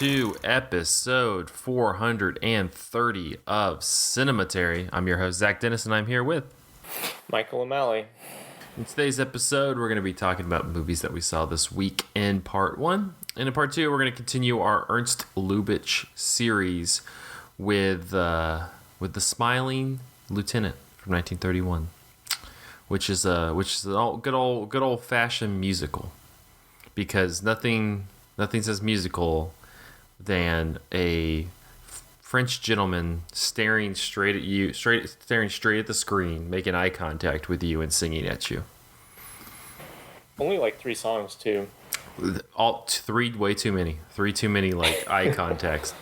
to episode 430 of Cinematary. I'm your host, Zach Dennis, and I'm here with Michael O'Malley. In today's episode, we're going to be talking about movies that we saw this week in part one. And in part two, we're going to continue our Ernst Lubitsch series with The Smiling Lieutenant from 1931, which is an good old fashioned musical, because nothing says musical than a French gentleman staring straight at the screen, making eye contact with you and singing at you. Only like 3 songs too. All three, way too many. 3 too many, like eye contacts.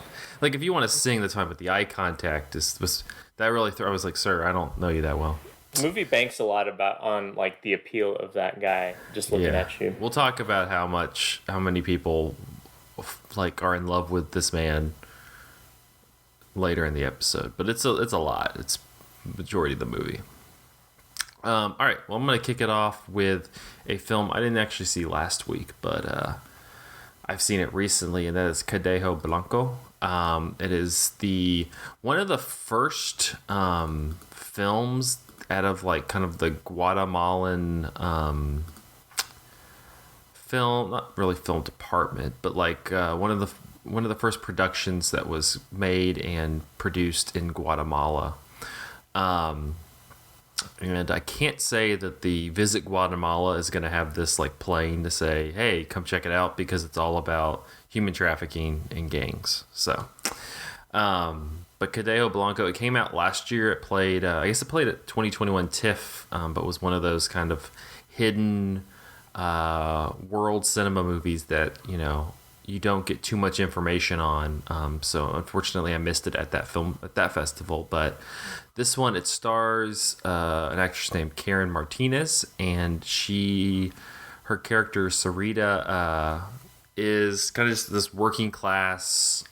Like if you want to sing, that's fine, but the eye contact was that really. I was like, sir, I don't know you that well. The movie banks a lot on like the appeal of that guy just looking at you. We'll talk about how many people like are in love with this man later in the episode, but it's a lot. It's majority of the movie. All right, well, I'm gonna kick it off with a film I didn't actually see last week, but I've seen it recently, and that is Cadejo Blanco. It is one of the first films out of like kind of the Guatemalan film, not really film department, but like one of the first productions that was made and produced in Guatemala. And I can't say that the Visit Guatemala is going to have this like playing to say, hey, come check it out, because it's all about human trafficking and gangs. So, but Cadejo Blanco, it came out last year. It played, I guess it played at 2021 TIFF, but was one of those kind of hidden world cinema movies that, you don't get too much information on. So unfortunately I missed it at that festival. But this one, it stars an actress named Karen Martinez, and her character Sarita is kind of just this working class,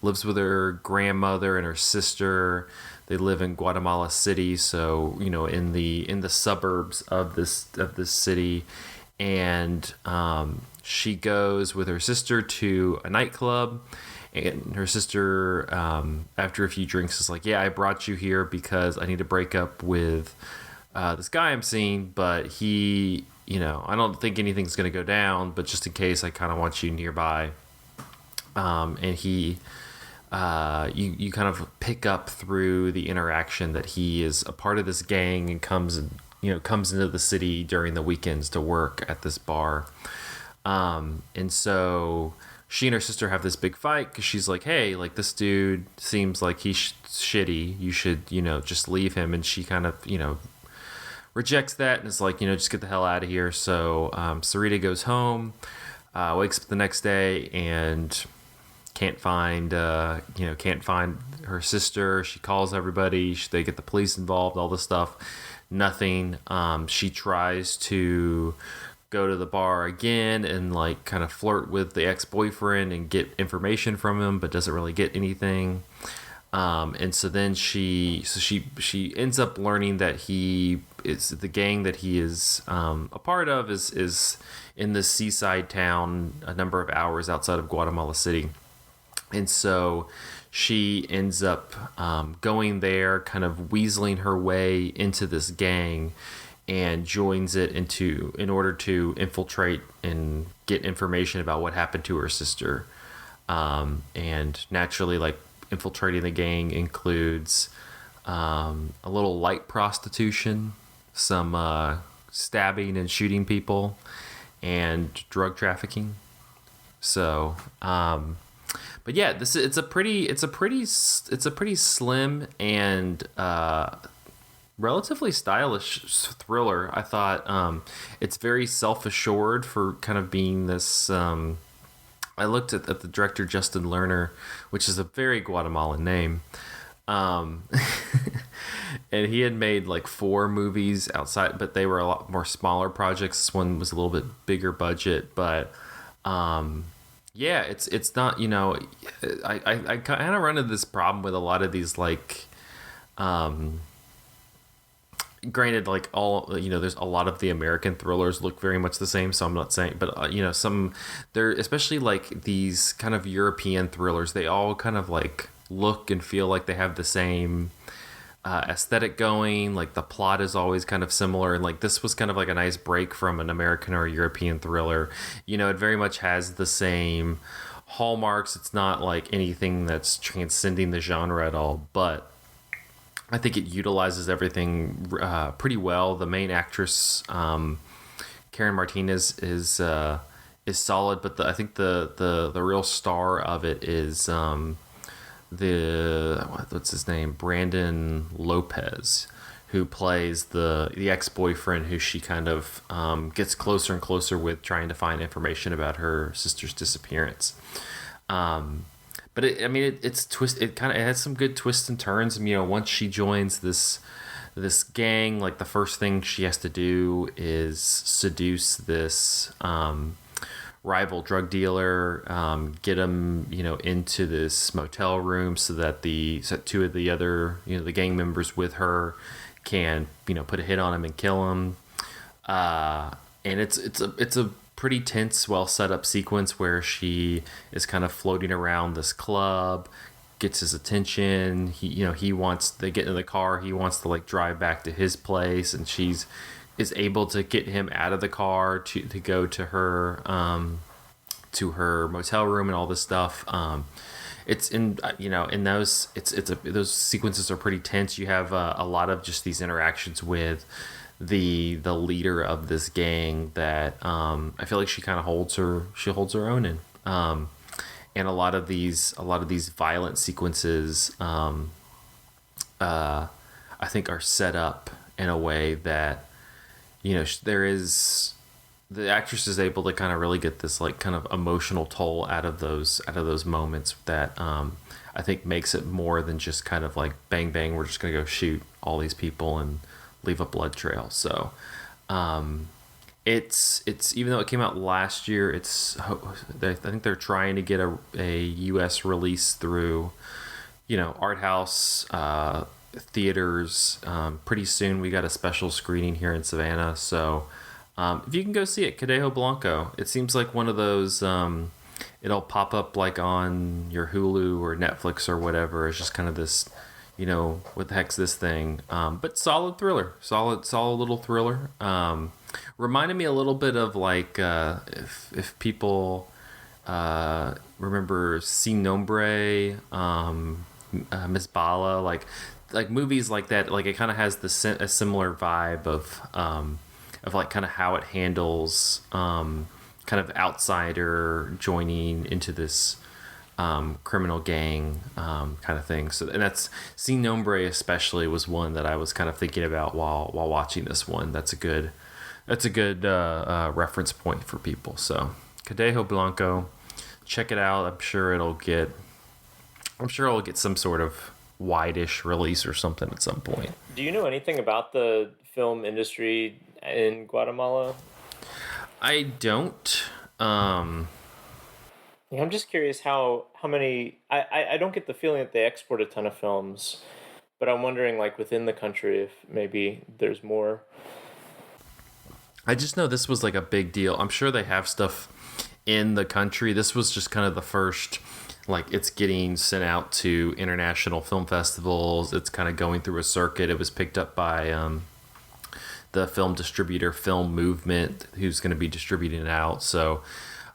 lives with her grandmother and her sister. They live in Guatemala City, so in the suburbs of this city, and she goes with her sister to a nightclub, and her sister, after a few drinks, is like, yeah, I brought you here because I need to break up with this guy I'm seeing, but he, I don't think anything's going to go down, but just in case, I kind of want you nearby. And he, you kind of pick up through the interaction that he is a part of this gang and comes into the city during the weekends to work at this bar. And so she and her sister have this big fight because she's like, hey, like this dude seems like he's shitty. You should, just leave him. And she kind of, rejects that and is like, just get the hell out of here. So Sarita goes home, wakes up the next day and can't find her sister. She calls everybody. They get the police involved, all this stuff. Nothing. She tries to go to the bar again and like kind of flirt with the ex-boyfriend and get information from him, but doesn't really get anything. And so then she ends up learning that the gang that he is a part of is in this seaside town a number of hours outside of Guatemala City. And so she ends up going there, kind of weaseling her way into this gang, and joins it in order to infiltrate and get information about what happened to her sister. And naturally, like, infiltrating the gang includes a little light prostitution, some stabbing and shooting people, and drug trafficking. So, but yeah, it's a pretty slim and relatively stylish thriller. I thought it's very self-assured for kind of being this. I looked at the director, Justin Lerner, which is a very Guatemalan name, and he had made like 4 movies outside, but they were a lot more smaller projects. This one was a little bit bigger budget, but yeah, it's not, I kind of run into this problem with a lot of these like granted, like all, there's a lot of the American thrillers look very much the same, so I'm not saying, but some, they're especially like these kind of European thrillers, they all kind of like look and feel like they have the same aesthetic going. Like the plot is always kind of similar, and like this was kind of like a nice break from an American or a European thriller. It very much has the same hallmarks. It's not like anything that's transcending the genre at all, but I think it utilizes everything pretty well. The main actress, Karen Martinez, is solid, but I think the real star of it is what's his name, Brandon Lopez, who plays the ex-boyfriend who she kind of gets closer and closer with, trying to find information about her sister's disappearance. But it's twist. It has some good twists and turns. Once she joins this gang, like the first thing she has to do is seduce this rival drug dealer, get him into this motel room so that two of the other the gang members with her can put a hit on him and kill him. And it's a pretty tense, well set up sequence where she is kind of floating around this club, gets his attention. They get in the car, he wants to like drive back to his place, and is able to get him out of the car to go to her motel room and all this stuff. It's in in those those sequences are pretty tense. You have a lot of just these interactions with the leader of this gang that I feel like she kind of holds her own in, and a lot of these violent sequences I think are set up in a way that the actress is able to kind of really get this like kind of emotional toll out of those moments that I think makes it more than just kind of like bang bang, we're just gonna go shoot all these people and leave a blood trail. So it's even though it came out last year, I think they're trying to get a US release through art house theaters. Pretty soon we got a special screening here in Savannah, so if you can go see it, Cadejo Blanco. It seems like one of those it'll pop up like on your Hulu or Netflix or whatever. It's just kind of this what the heck's this thing? But solid thriller, solid little thriller. Reminded me a little bit of like if people remember Sin Nombre, Miss Bala, like movies like that. Like it kind of has a similar vibe of like kind of how it handles kind of outsider joining into this criminal gang kind of thing. So, and that's Sin Nombre especially was one that I was kind of thinking about while watching this one. That's a good reference point for people. So Cadejo Blanco, check it out. I'm sure it'll get some sort of wide-ish release or something at some point. Do you know anything about the film industry in Guatemala? I don't. Yeah, I'm just curious how many. I don't get the feeling that they export a ton of films, but I'm wondering like within the country if maybe there's more. I just know this was like a big deal. I'm sure they have stuff in the country. This was just kind of the first, like it's getting sent out to international film festivals. It's kind of going through a circuit. It was picked up by the film distributor Film Movement, who's going to be distributing it out. So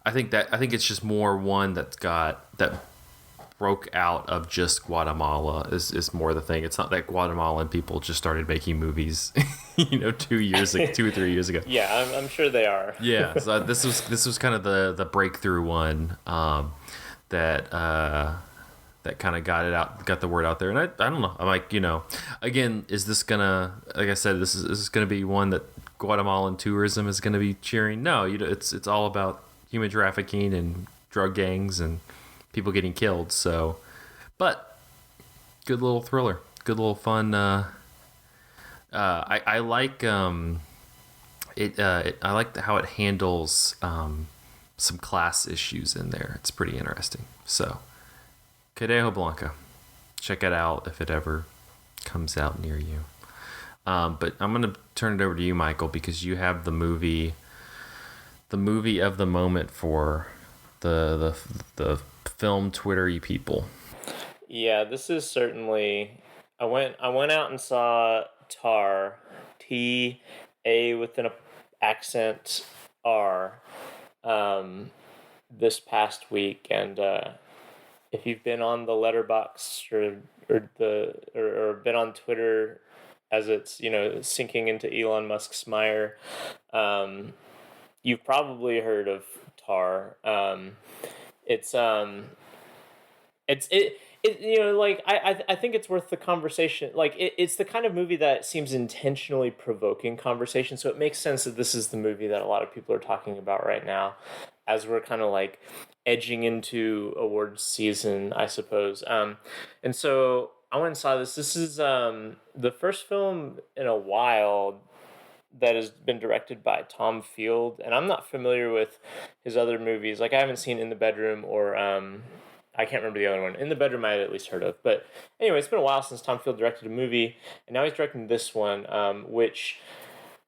I think it's just more one that broke out of just Guatemala is more the thing. It's not that Guatemalan people just started making movies, 2 or 3 years ago. Yeah, I'm sure they are. Yeah, so this was kind of the breakthrough one that kind of got the word out there. And I don't know. I'm like, again, is this gonna, like I said, is this gonna be one that Guatemalan tourism is gonna be cheering? No, it's all about human trafficking and drug gangs and people getting killed. So, but good little thriller, good little fun. I like it. I like how it handles some class issues in there. It's pretty interesting. So, Cadejo Blanco, check it out if it ever comes out near you. But I'm gonna turn it over to you, Michael, because you have the movie of the moment for the film Twittery people. Yeah, this is certainly. I went out and saw Tar, T-A with an accent R, um, this past week, and if you've been on the letterbox or been on Twitter as it's sinking into Elon Musk's mire, um, you've probably heard of Tar. It's it's it like I think it's worth the conversation. Like it's the kind of movie that seems intentionally provoking conversation, so it makes sense that this is the movie that a lot of people are talking about right now, as we're kind of like edging into awards season, I suppose. And so I went and saw this. This is the first film in a while that has been directed by Tom Field, and I'm not familiar with his other movies. Like I haven't seen In the Bedroom or I can't remember the other one. In the Bedroom I had at least heard of. But anyway, it's been a while since Tom Field directed a movie, and now he's directing this one, which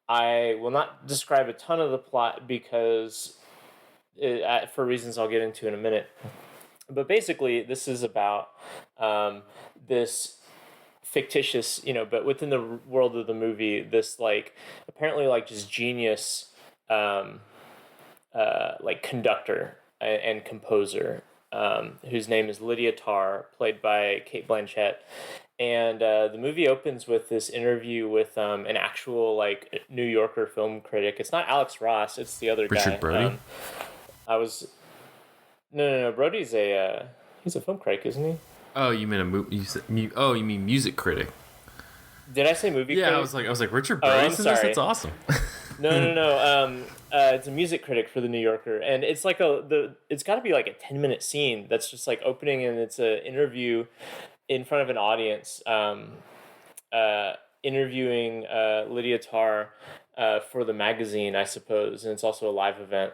I will not describe a ton of the plot because for reasons I'll get into in a minute. But basically, this is about this fictitious, but within the world of the movie, this like apparently like just genius, like conductor and composer, whose name is Lydia Tarr, played by Cate Blanchett. And the movie opens with this interview with an actual like New Yorker film critic. It's not Alex Ross; it's the other Richard guy. Brody. I was no. Brody's he's a film critic, isn't he? Oh, you mean a movie? You mean music critic? Did I say movie critic? Yeah, I was like Richard Oh, Brody's I'm in this. sorry. That's awesome. No. It's a music critic for the New Yorker, and it's like it's got to be like a 10-minute scene that's just like opening, and it's an interview in front of an audience, interviewing Lydia Tarr for the magazine, I suppose, and it's also a live event.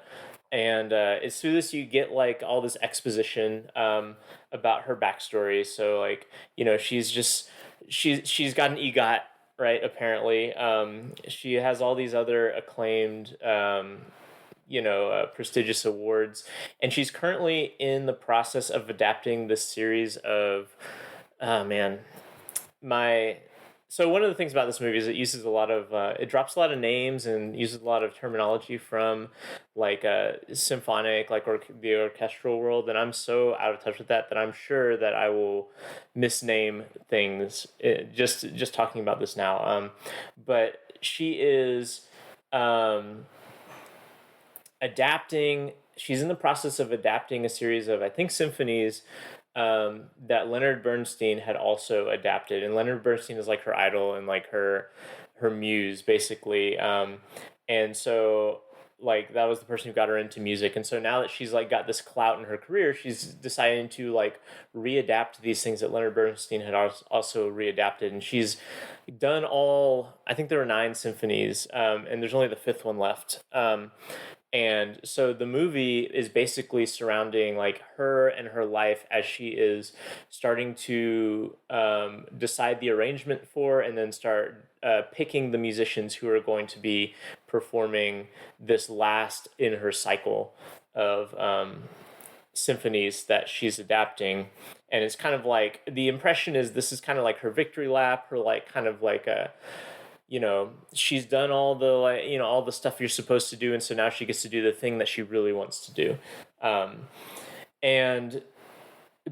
And it's through this you get like all this exposition about her backstory. So like she's got an EGOT, right? Apparently, she has all these other acclaimed prestigious awards, and she's currently in the process of adapting this series of oh man my so one of the things about this movie is it uses a lot of it drops a lot of names and uses a lot of terminology from like symphonic the orchestral world, and I'm so out of touch with that I'm sure that I will misname things just talking about this now, but she is adapting she's in the process of adapting a series of I think symphonies that Leonard Bernstein had also adapted, and Leonard Bernstein is like her idol and like her muse basically, and so like that was the person who got her into music, and so now that she's like got this clout in her career, she's deciding to like readapt these things that Leonard Bernstein had also readapted, and she's done all I think there were 9 symphonies, and there's only the 5th one left. And so the movie is basically surrounding like her and her life as she is starting to decide the arrangement for and then start picking the musicians who are going to be performing this last in her cycle of symphonies that she's adapting. And it's kind of like the impression is this is kind of like her victory lap, her like kind of like a she's done all the like all the stuff you're supposed to do, and so now she gets to do the thing that she really wants to do, and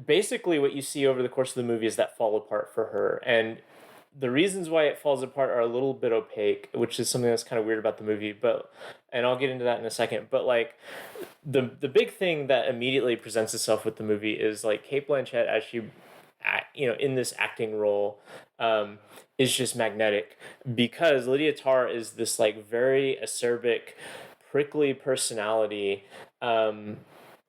basically what you see over the course of the movie is that fall apart for her, and the reasons why it falls apart are a little bit opaque, which is something that's kind of weird about the movie, and I'll get into that in a second, but like the big thing that immediately presents itself with the movie is like Cate Blanchett as she in this acting role is just magnetic, because Lydia Tarr is this like very acerbic, prickly personality, and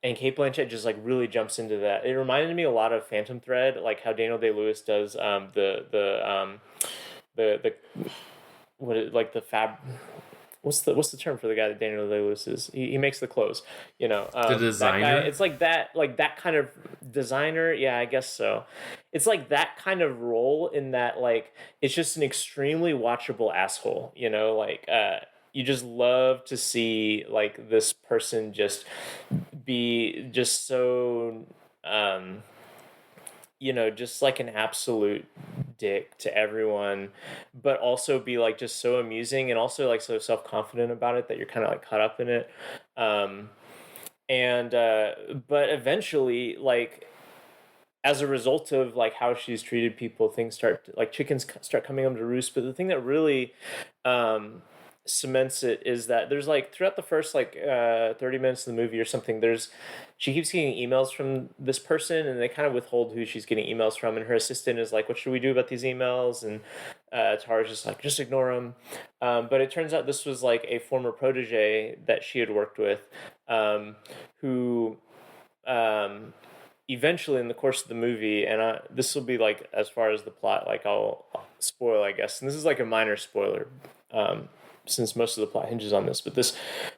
Cate Blanchett just like really jumps into that. It reminded me a lot of Phantom Thread, like how Daniel Day-Lewis does the what is, like the what's the term for the guy that Daniel Day-Lewis is? He makes the clothes, The that guy. designer. It's like that kind of designer. Yeah, I guess so. It's like that kind of role in that like it's just an extremely watchable asshole. Like you just love to see like this person just be just so um just like an absolute dick to everyone, but also be like just so amusing and also like so self confident about it that you're kind of like caught up in it. Um, and but eventually, like as a result of like how she's treated people, things like chickens start coming home to roost. But the thing that really um, cements it is that there's like throughout the first like 30 minutes of the movie or something, there's she keeps getting emails from this person and they kind of withhold who she's getting emails from, and her assistant is like, what should we do about these emails? And Tara's just like, just ignore them. But it turns out this was like a former protege that she had worked with, who um, eventually in the course of the movie, and this will be like as far as the plot, like I'll spoil, I guess, and this is like a minor spoiler, since most of the plot hinges on this. But this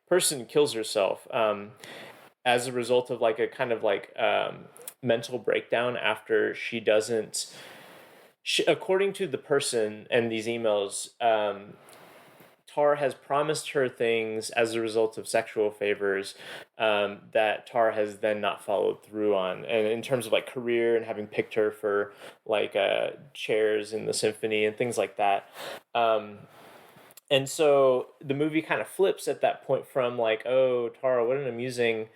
person kills herself as a result of like a kind of like mental breakdown after she doesn't. According to the person and these emails, Tar has promised her things as a result of sexual favors that Tar has then not followed through on. And in terms of like career and having picked her for like chairs in the symphony and things like that. And so the movie kind of flips at that point from like, oh, Tara, what an amusing,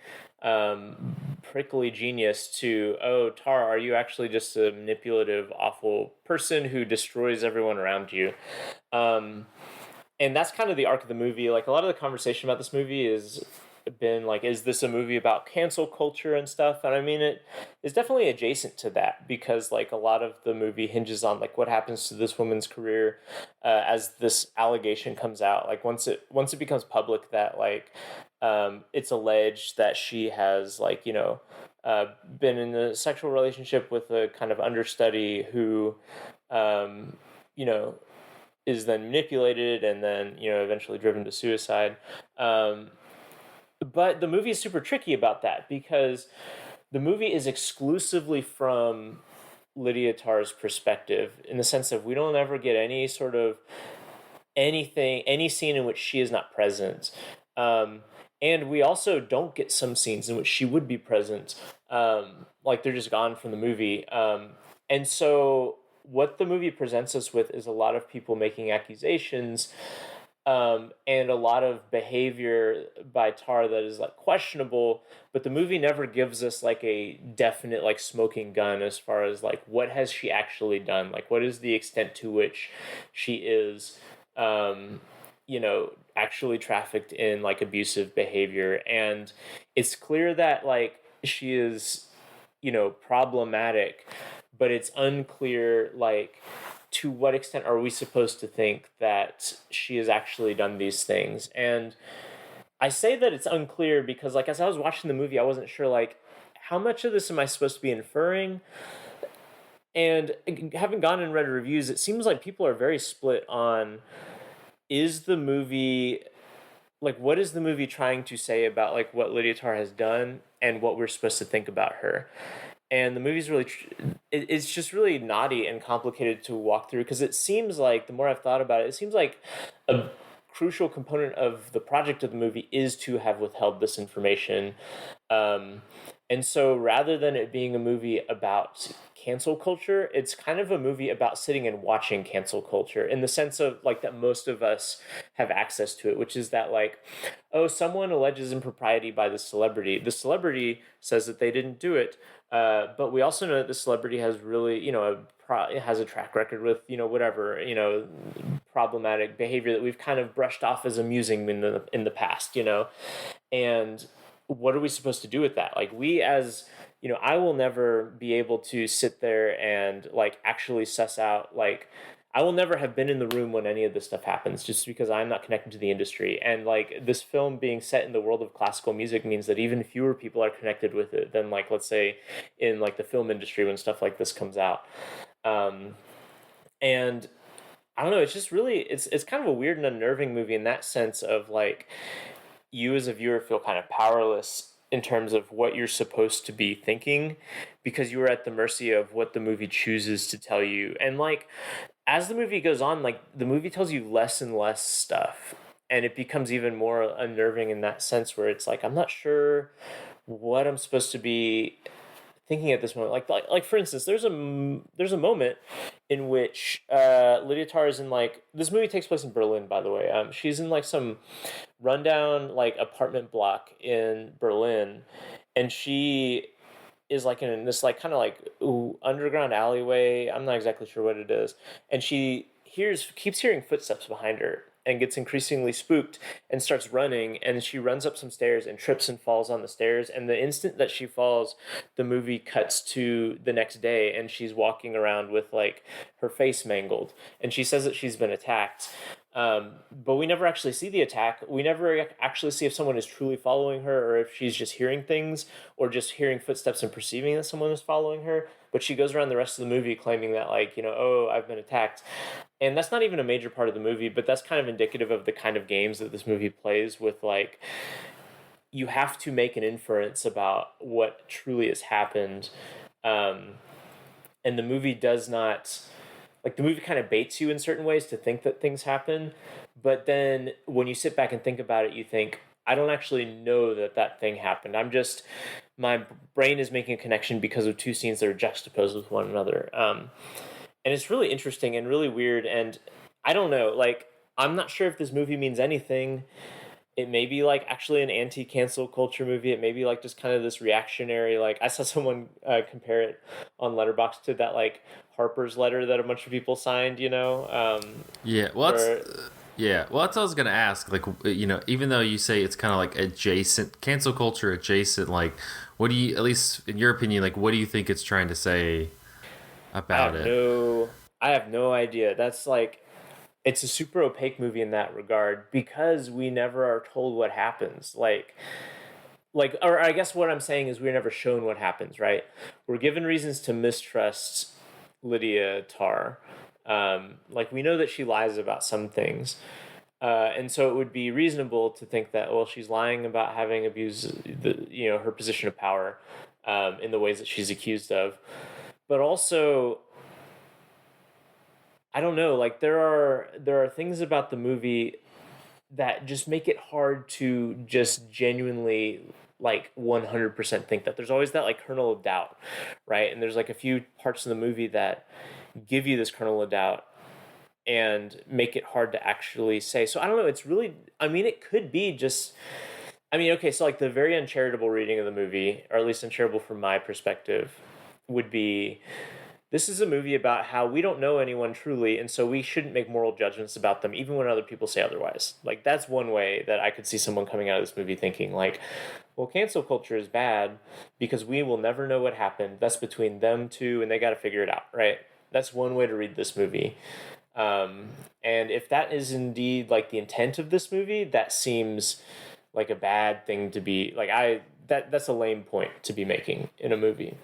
prickly genius to, oh, Tara, are you actually just a manipulative, awful person who destroys everyone around you? And that's kind of the arc of the movie. Like a lot of the conversation about this movie is been like, is this a movie about cancel culture and stuff? And I mean, it is definitely adjacent to that because like a lot of the movie hinges on like what happens to this woman's career as this allegation comes out. Like once it becomes public that like it's alleged that she has like been in a sexual relationship with a kind of understudy who um, you know is then manipulated and then eventually driven to suicide. But the movie is super tricky about that because the movie is exclusively from Lydia Tarr's perspective in the sense that we don't ever get any sort of any scene in which she is not present. And we also don't get some scenes in which she would be present. Like they're just gone from the movie. And so what the movie presents us with is a lot of people making accusations and a lot of behavior by Tar that is like questionable, but the movie never gives us like a definite like smoking gun as far as like what has she actually done, like what is the extent to which she is actually trafficked in like abusive behavior. And it's clear that like she is problematic, but it's unclear like to what extent are we supposed to think that she has actually done these things. And I say that it's unclear because like as I was watching the movie I wasn't sure like how much of this am I supposed to be inferring. And having gone and read reviews, it seems like people are very split on, is the movie like what is the movie trying to say about like what Lydia Tarr has done and what we're supposed to think about her. And the movie's really it's just really knotty and complicated to walk through because it seems like the more I've thought about it, it seems like a crucial component of the project of the movie is to have withheld this information. And so rather than it being a movie about cancel culture, it's kind of a movie about sitting and watching cancel culture in the sense of like that most of us have access to it, which is that like, oh, someone alleges impropriety by the celebrity. The celebrity says that they didn't do it. But we also know that the celebrity has really, has a track record with, whatever, problematic behavior that we've kind of brushed off as amusing in the past, and what are we supposed to do with that? Like we as, I will never be able to sit there and like actually suss out, like I will never have been in the room when any of this stuff happens just because I'm not connected to the industry. And like this film being set in the world of classical music means that even fewer people are connected with it than like, let's say in like the film industry when stuff like this comes out. And I don't know. It's just really it's kind of a weird and unnerving movie in that sense of like you as a viewer feel kind of powerless in terms of what you're supposed to be thinking because you are at the mercy of what the movie chooses to tell you. And like as the movie goes on, like the movie tells you less and less stuff. And it becomes even more unnerving in that sense where it's like I'm not sure what I'm supposed to be thinking at this moment. Like for instance, there's a moment in which Lydia Tarr is in like this movie takes place in Berlin, by the way. She's in like some rundown like apartment block in Berlin, and she is like in this like kind of like underground alleyway. I'm not exactly sure what it is, and she keeps hearing footsteps behind her and gets increasingly spooked and starts running, and she runs up some stairs and trips and falls on the stairs, and the instant that she falls the movie cuts to the next day and she's walking around with like her face mangled, and she says that she's been attacked. But we never actually see the attack. We never actually see if someone is truly following her or if she's just hearing things or just hearing footsteps and perceiving that someone is following her. But she goes around the rest of the movie claiming that, like, you know, oh, I've been attacked. And that's not even a major part of the movie, but that's kind of indicative of the kind of games that this movie plays with, like, you have to make an inference about what truly has happened. And the movie does not like the movie kind of baits you in certain ways to think that things happen, but then when you sit back and think about it you think I don't actually know that that thing happened. I'm just my brain is making a connection because of two scenes that are juxtaposed with one another. And it's really interesting and really weird, and I don't know, like I'm not sure if this movie means anything. It may be like actually an anti-cancel culture movie. It may be like just kind of this reactionary. Like I saw someone compare it on Letterboxd to that like Harper's letter that a bunch of people signed. You know, Yeah, well, where that's what I was gonna ask. Like, even though you say it's kind of like adjacent cancel culture, adjacent, like, what do you, at least in your opinion, like, what do you think it's trying to say I about have it? no, I have no idea. That's like it's a super opaque movie in that regard because we never are told what happens. Or I guess what I'm saying is we're never shown what happens, right? We're given reasons to mistrust Lydia Tarr. Like we know that she lies about some things. And so it would be reasonable to think that, well, she's lying about having abused her position of power in the ways that she's accused of. But also, I don't know, like there are things about the movie that just make it hard to just genuinely like 100% think that. There's always that like kernel of doubt, right? And there's like a few parts of the movie that give you this kernel of doubt and make it hard to actually say. So I don't know, it's really, I mean, it could be just, I mean, okay, so like the very uncharitable reading of the movie, or at least uncharitable from my perspective, would be this is a movie about how we don't know anyone truly, and so we shouldn't make moral judgments about them, even when other people say otherwise. Like, that's one way that I could see someone coming out of this movie thinking, like, well, cancel culture is bad because we will never know what happened. That's between them two, and they got to figure it out, right? That's one way to read this movie. And if that is indeed like the intent of this movie, that seems like a bad thing to be like. That's a lame point to be making in a movie.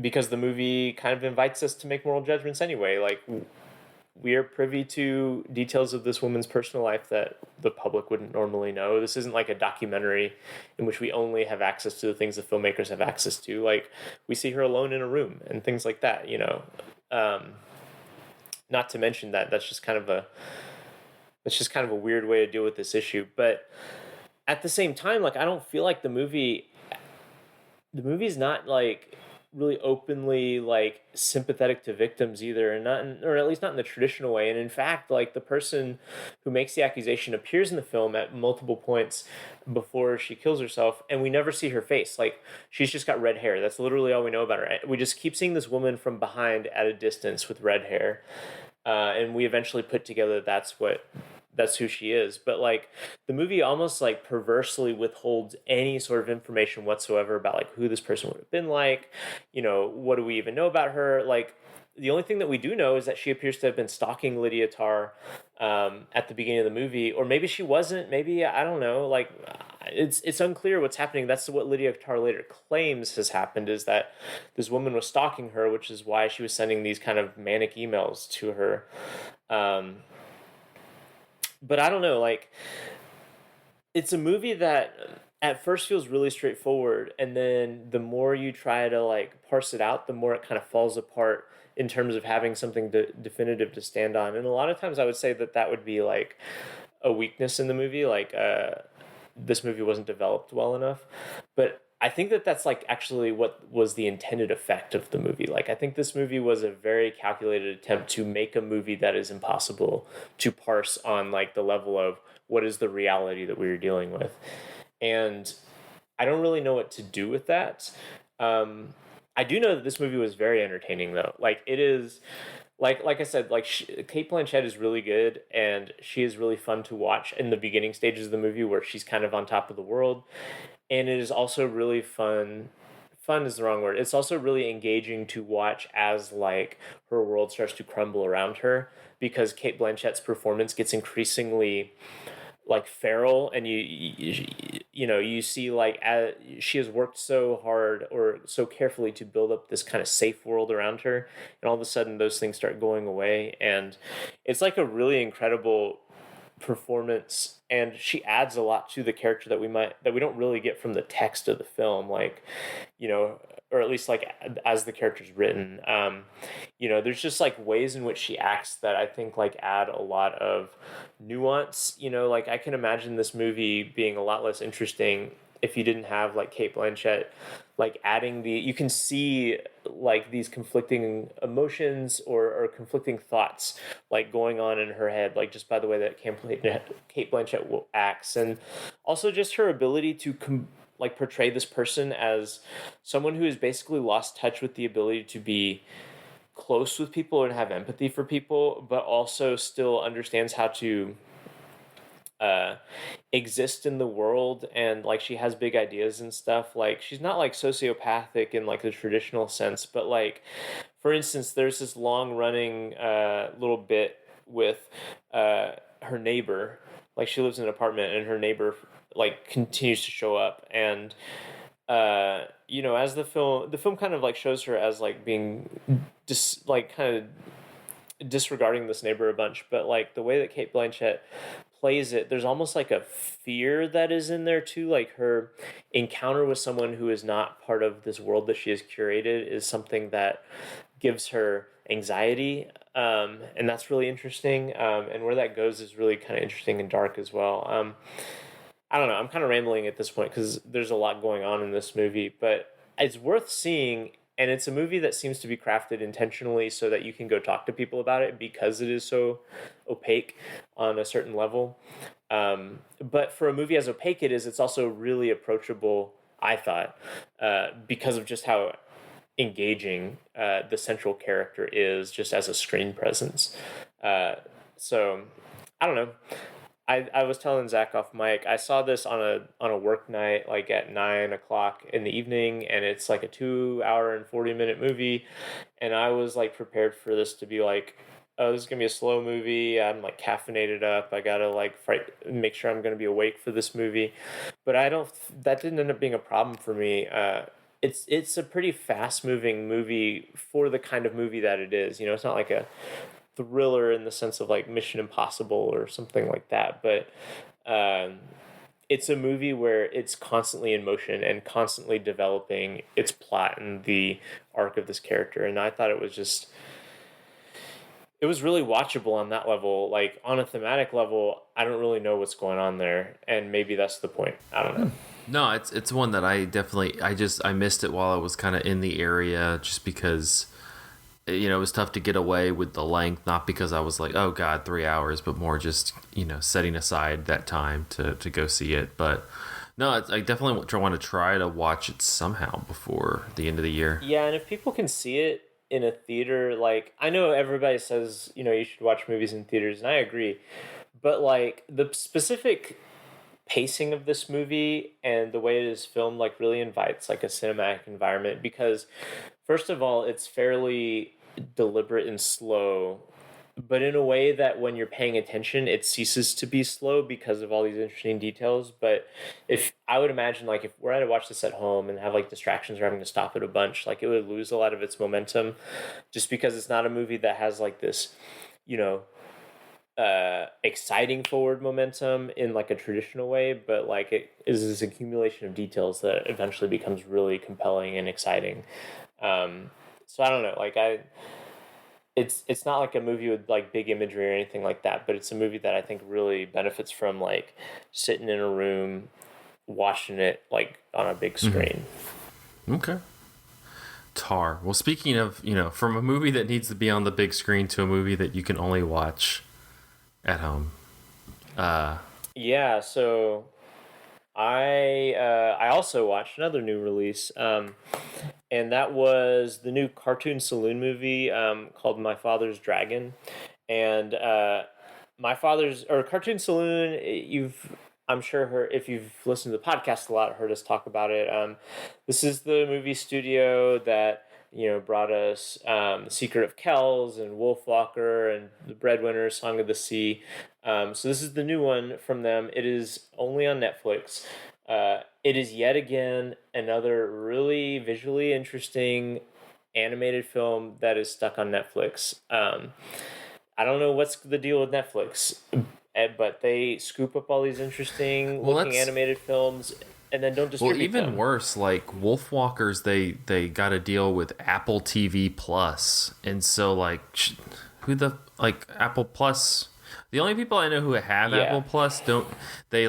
Because the movie kind of invites us to make moral judgments anyway. Like, we are privy to details of this woman's personal life that the public wouldn't normally know. This isn't like a documentary in which we only have access to the things the filmmakers have access to. Like, we see her alone in a room and things like that, you know. Not to mention that that's just kind of a weird way to deal with this issue. But at the same time, like, I don't feel like the movie's not like really openly like sympathetic to victims either, and or at least not in the traditional way. And in fact, like the person who makes the accusation appears in the film at multiple points before she kills herself, and we never see her face. Like, she's just got red hair. That's literally all we know about her. We just keep seeing this woman from behind at a distance with red hair, and we eventually put together that's who she is. But like the movie almost like perversely withholds any sort of information whatsoever about like who this person would have been like, what do we even know about her? Like, the only thing that we do know is that she appears to have been stalking Lydia Tarr at the beginning of the movie, or maybe she wasn't. Maybe, I don't know. Like, it's unclear what's happening. That's what Lydia Tarr later claims has happened, is that this woman was stalking her, which is why she was sending these kind of manic emails to her. Um, but I don't know, like, it's a movie that at first feels really straightforward, and then the more you try to like parse it out, the more it kind of falls apart in terms of having something definitive to stand on. And a lot of times I would say that that would be like a weakness in the movie, like this movie wasn't developed well enough. But I think that that's like actually what was the intended effect of the movie. Like, I think this movie was a very calculated attempt to make a movie that is impossible to parse on like the level of what is the reality that we are dealing with. And I don't really know what to do with that. Um, I do know that this movie was very entertaining, though. Like, it is, like I said, like Kate Blanchett is really good, and she is really fun to watch in the beginning stages of the movie where she's kind of on top of the world, and it is also really fun. Fun is the wrong word. It's also really engaging to watch as like her world starts to crumble around her, because Kate Blanchett's performance gets increasingly like feral, and you know, you see like she has worked so hard or so carefully to build up this kind of safe world around her, and all of a sudden those things start going away, and it's like a really incredible performance, and she adds a lot to the character that we don't really get from the text of the film, like, you know, or at least like as the character's written. You know, there's just like ways in which she acts that I think like add a lot of nuance. You know, like I can imagine this movie being a lot less interesting if you didn't have like Kate Blanchett like adding the, you can see like these conflicting emotions, or conflicting thoughts like going on in her head, like just by the way that Kate Blanchett acts, and also just her ability to like portray this person as someone who has basically lost touch with the ability to be close with people and have empathy for people, but also still understands how to uh exist in the world, and like she has big ideas and stuff. Like, she's not like sociopathic in like the traditional sense, but like, for instance, there's this long running little bit with her neighbor. Like, she lives in an apartment, and her neighbor like continues to show up, and you know, as the film kind of like shows her as like being like kind of disregarding this neighbor a bunch, but like the way that Kate Blanchett plays it, there's almost like a fear that is in there too. Like, her encounter with someone who is not part of this world that she has curated is something that gives her anxiety, and that's really interesting. And where that goes is really kind of interesting and dark as well. I don't know. I'm kind of rambling at this point because there's a lot going on in this movie, but it's worth seeing. And it's a movie that seems to be crafted intentionally so that you can go talk to people about it, because it is so opaque on a certain level. But for a movie as opaque it is, it's also really approachable, I thought, because of just how engaging the central character is just as a screen presence. So I don't know. I was telling Zach off mic, I saw this on a work night, like at 9 o'clock in the evening, and it's like a 2 hour and 40 minute movie, and I was like prepared for this to be like, oh, this is gonna be a slow movie. I'm like caffeinated up. I gotta like make sure I'm gonna be awake for this movie, but I don't. That didn't end up being a problem for me. It's a pretty fast moving movie for the kind of movie that it is. You know, it's not like a thriller in the sense of like Mission Impossible or something like that, but it's a movie where it's constantly in motion and constantly developing its plot and the arc of this character. And I thought it was really watchable on that level. Like, on a thematic level, I don't really know what's going on there, and maybe that's the point. I don't know. No, it's one that I missed it while I was kind of in the area, just because, you know, it was tough to get away with the length, not because I was like, oh God, 3 hours, but more just, you know, setting aside that time to go see it. But no, I definitely want to try to watch it somehow before the end of the year. Yeah, and if people can see it in a theater, like, I know everybody says, you know, you should watch movies in theaters, and I agree, but like the specific pacing of this movie and the way it is filmed like really invites like a cinematic environment, because first of all, it's fairly deliberate and slow but in a way that when you're paying attention, it ceases to be slow because of all these interesting details. But if I would imagine, like, if we're to watch this at home and have like distractions or having to stop it a bunch, like it would lose a lot of its momentum, just because it's not a movie that has like this, you know, exciting forward momentum in like a traditional way, but like it is this accumulation of details that eventually becomes really compelling and exciting. So I don't know, like it's not like a movie with like big imagery or anything like that, but it's a movie that I think really benefits from like sitting in a room watching it like on a big screen. Okay. Tar. Well, speaking of, from a movie that needs to be on the big screen to a movie that you can only watch at home. Yeah, so I also watched another new release, and that was the new Cartoon Saloon movie called My Father's Dragon, and My Father's or Cartoon Saloon. I'm sure heard, if you've listened to the podcast a lot, heard us talk about it. This is the movie studio that brought us The Secret of Kells and Wolfwalker and The Breadwinner, Song of the Sea. So this is the new one from them. It is only on Netflix. It is yet again another really visually interesting animated film that is stuck on Netflix. I don't know what's the deal with Netflix, but they scoop up all these interesting looking animated films and then don't distribute them. Well, even worse, like Wolfwalkers, they got a deal with Apple TV Plus, and so like Apple Plus. The only people I know who have Apple Plus don't they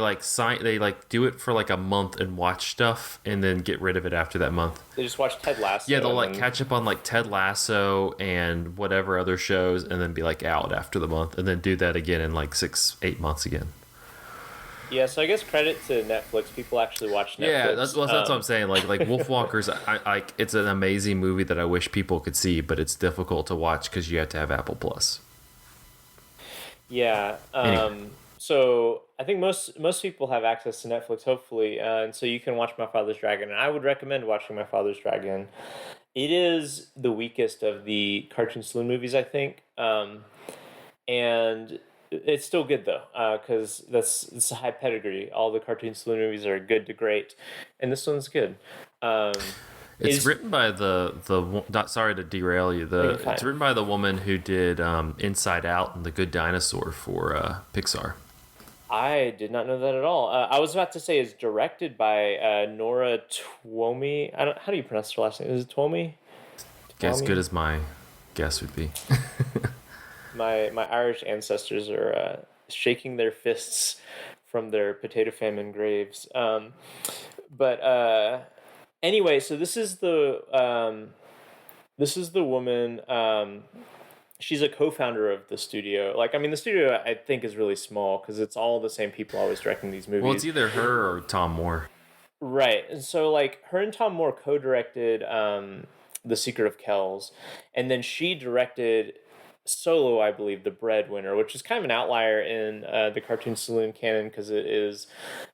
do it for like a month and watch stuff and then get rid of it after that month. They just watch Ted Lasso. Yeah, they'll like catch up on like Ted Lasso and whatever other shows and then be like out after the month and then do that again in like 6-8 months again. Yeah, so I guess credit to Netflix. People actually watch Netflix. Yeah, that's what I'm saying. Like Wolfwalkers, it's an amazing movie that I wish people could see, but it's difficult to watch because you have to have Apple Plus. Yeah. Anyway. So I think most people have access to Netflix, hopefully, and so you can watch My Father's Dragon. And I would recommend watching My Father's Dragon. It is the weakest of the Cartoon Saloon movies, I think, and it's still good though, because it's a high pedigree. All the Cartoon Saloon movies are good to great, and this one's good. It's written by not sorry to derail you. It's written by the woman who did Inside Out and The Good Dinosaur for Pixar. I did not know that at all. I was about to say it's directed by Nora Twomey. How do you pronounce her last name? Is it Twomey? As good as my guess would be. My Irish ancestors are shaking their fists from their potato famine graves. But anyway, so this is the woman. She's a co-founder of the studio. Like, I mean, the studio I think is really small because it's all the same people always directing these movies. Well, it's either her or Tom Moore. Right, and so like her and Tom Moore co-directed The Secret of Kells, and then she directed solo, I believe, The Breadwinner, which is kind of an outlier in the Cartoon Saloon canon because it is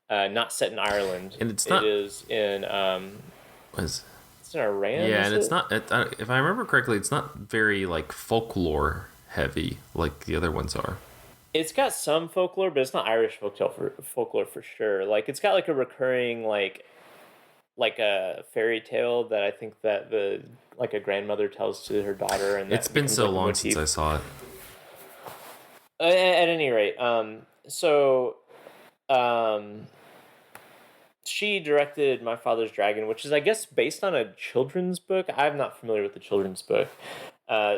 not set in Ireland. And it's not. It is in. It's in Iran. Yeah, and it's not. If I remember correctly, it's not very like folklore heavy like the other ones are. It's got some folklore, but it's not Irish folklore for sure. Like it's got like a recurring like a fairy tale that I think that a grandmother tells to her daughter, and it's been so long since I saw it. At any rate, she directed My Father's Dragon, which is, I guess, based on a children's book. I'm not familiar with the children's book,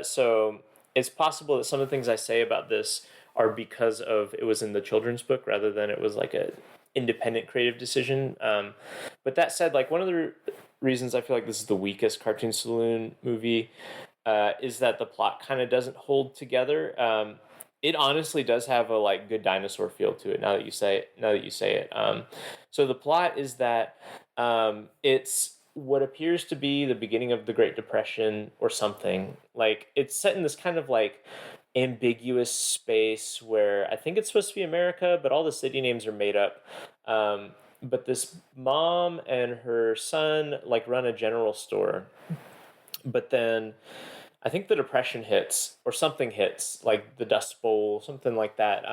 so it's possible that some of the things I say about this are because of it was in the children's book rather than it was like a independent creative decision. But that said, like one of the reasons I feel like this is the weakest Cartoon Saloon movie is that the plot kind of doesn't hold together. It honestly does have a like Good Dinosaur feel to it. Now that you say it, so the plot is that it's what appears to be the beginning of the Great Depression or something. Like it's set in this kind of like ambiguous space where I think it's supposed to be America, but all the city names are made up. But this mom and her son like run a general store, but then I think the depression hits or something hits, like the Dust Bowl, something like that.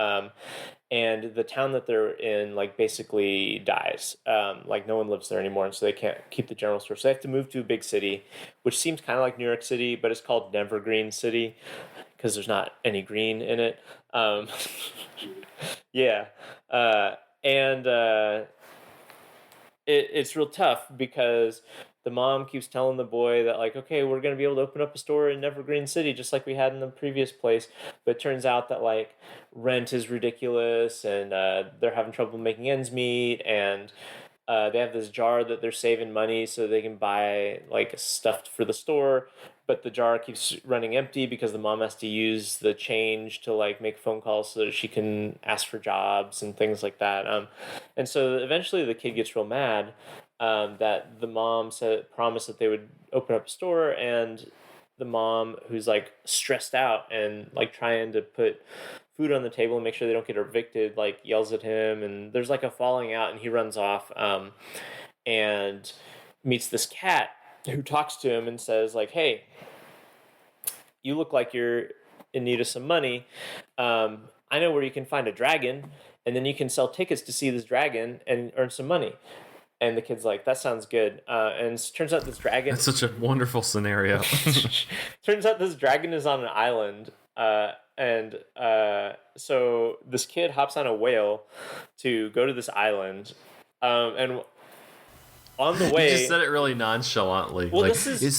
And the town that they're in, like, basically dies. Like, no one lives there anymore, and so they can't keep the general store. So they have to move to a big city, which seems kind of like New York City, but it's called Nevergreen City because there's not any green in it. Um, yeah. And it's real tough because the mom keeps telling the boy that, like, okay, we're going to be able to open up a store in Nevergreen City just like we had in the previous place. But it turns out that, like, rent is ridiculous, and they're having trouble making ends meet, and they have this jar that they're saving money so they can buy, like, stuff for the store, but the jar keeps running empty because the mom has to use the change to, like, make phone calls so that she can ask for jobs and things like that. And so eventually the kid gets real mad, that the mom said promised that they would open up a store, and the mom, who's, like, stressed out and, like, trying to put food on the table and make sure they don't get evicted, like, yells at him, and there's, like, a falling out, and he runs off, and meets this cat who talks to him and says, like, hey, you look like you're in need of some money. I know where you can find a dragon, and then you can sell tickets to see this dragon and earn some money. And the kid's like, that sounds good. And it turns out this dragon... That's such a wonderful scenario. Turns out this dragon is on an island. So this kid hops on a whale to go to this island. And on the way... You just said it really nonchalantly. Well, like, this is...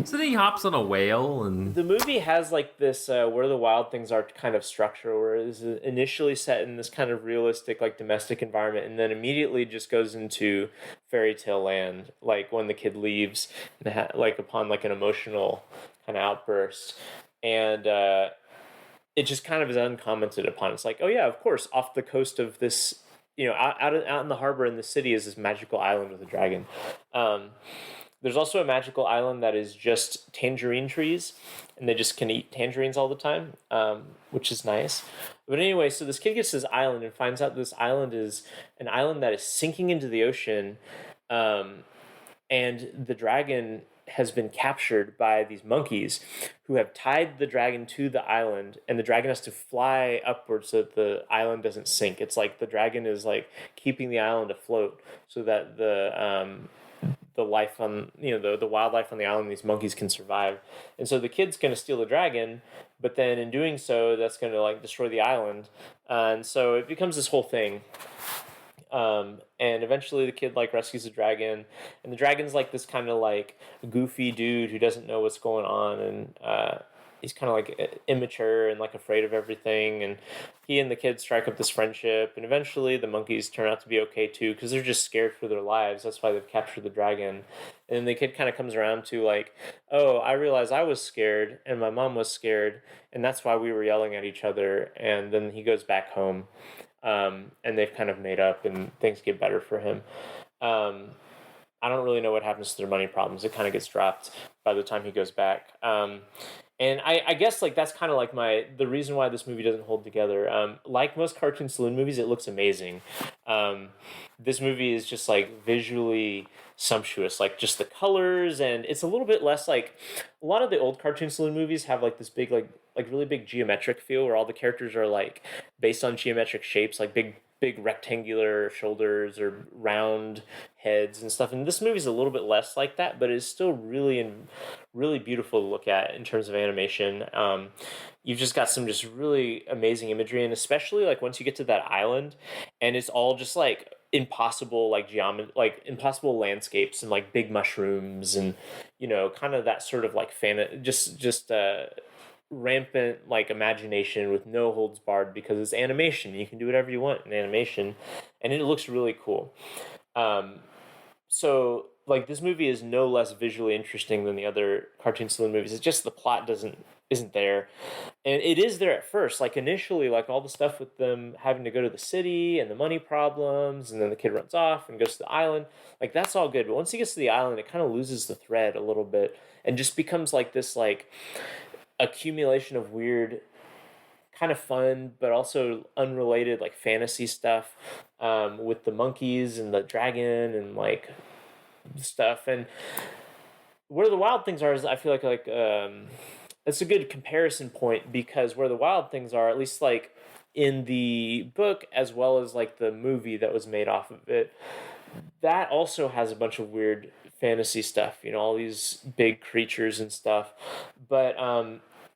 So then he hops on a whale, and the movie has, like, this where the wild things are kind of structure, where it is initially set in this kind of realistic, like, domestic environment, and then immediately just goes into fairy tale land, like when the kid leaves, and like upon, like, an emotional kind of outburst, and it just kind of is uncommented upon. It's like, oh yeah, of course, off the coast of this, out in the harbor in the city is this magical island with a dragon. There's also a magical island that is just tangerine trees, and they just can eat tangerines all the time, which is nice. But anyway, so this kid gets to this island and finds out this island is an island that is sinking into the ocean, and the dragon has been captured by these monkeys who have tied the dragon to the island, and the dragon has to fly upwards so that the island doesn't sink. It's like the dragon is, like, keeping the island afloat so that the life on, the wildlife on the island, these monkeys can survive. And so the kid's going to steal the dragon, but then in doing so, that's going to, like, destroy the island. And so it becomes this whole thing. And eventually the kid, like, rescues the dragon, and the dragon's, like, this kind of, like, goofy dude who doesn't know what's going on, and he's kind of, like, immature and, like, afraid of everything, and he and the kid strike up this friendship, and eventually the monkeys turn out to be okay too, because they're just scared for their lives. That's why they've captured the dragon. And then the kid kind of comes around to, like, oh, I realized I was scared and my mom was scared, and that's why we were yelling at each other. And then he goes back home, and they've kind of made up, and things get better for him. I don't really know what happens to their money problems. It kind of gets dropped by the time he goes back. And I guess, like, that's kind of like the reason why this movie doesn't hold together. Like most cartoon saloon movies, it looks amazing. This movie is just, like, visually sumptuous, like, just the colors, and it's a little bit less, like, a lot of the old cartoon saloon movies have, like, this big, like really big geometric feel where all the characters are, like, based on geometric shapes, like big rectangular shoulders or round heads and stuff. And this movie's a little bit less like that, but it's still really beautiful to look at in terms of animation. You've just got some just really amazing imagery, and especially, like, once you get to that island, and it's all just, like, impossible, like, like impossible landscapes and, like, big mushrooms and, kind of that sort of, like, just rampant, like, imagination with no holds barred, because it's animation. You can do whatever you want in animation, and it looks really cool. So, like, this movie is no less visually interesting than the other cartoon saloon movies. It's just the plot isn't there, and it is there at first. Like, initially, like, all the stuff with them having to go to the city and the money problems, and then the kid runs off and goes to the island. Like, that's all good, but once he gets to the island, it kind of loses the thread a little bit and just becomes, like, this, like, accumulation of weird, kind of fun but also unrelated, like, fantasy stuff, with the monkeys and the dragon and, like, stuff. And Where the Wild Things are is I feel it's a good comparison point because where the Wild Things are, at least like in the book as well as like the movie that was made off of it, that also has a bunch of weird fantasy stuff, all these big creatures and stuff. But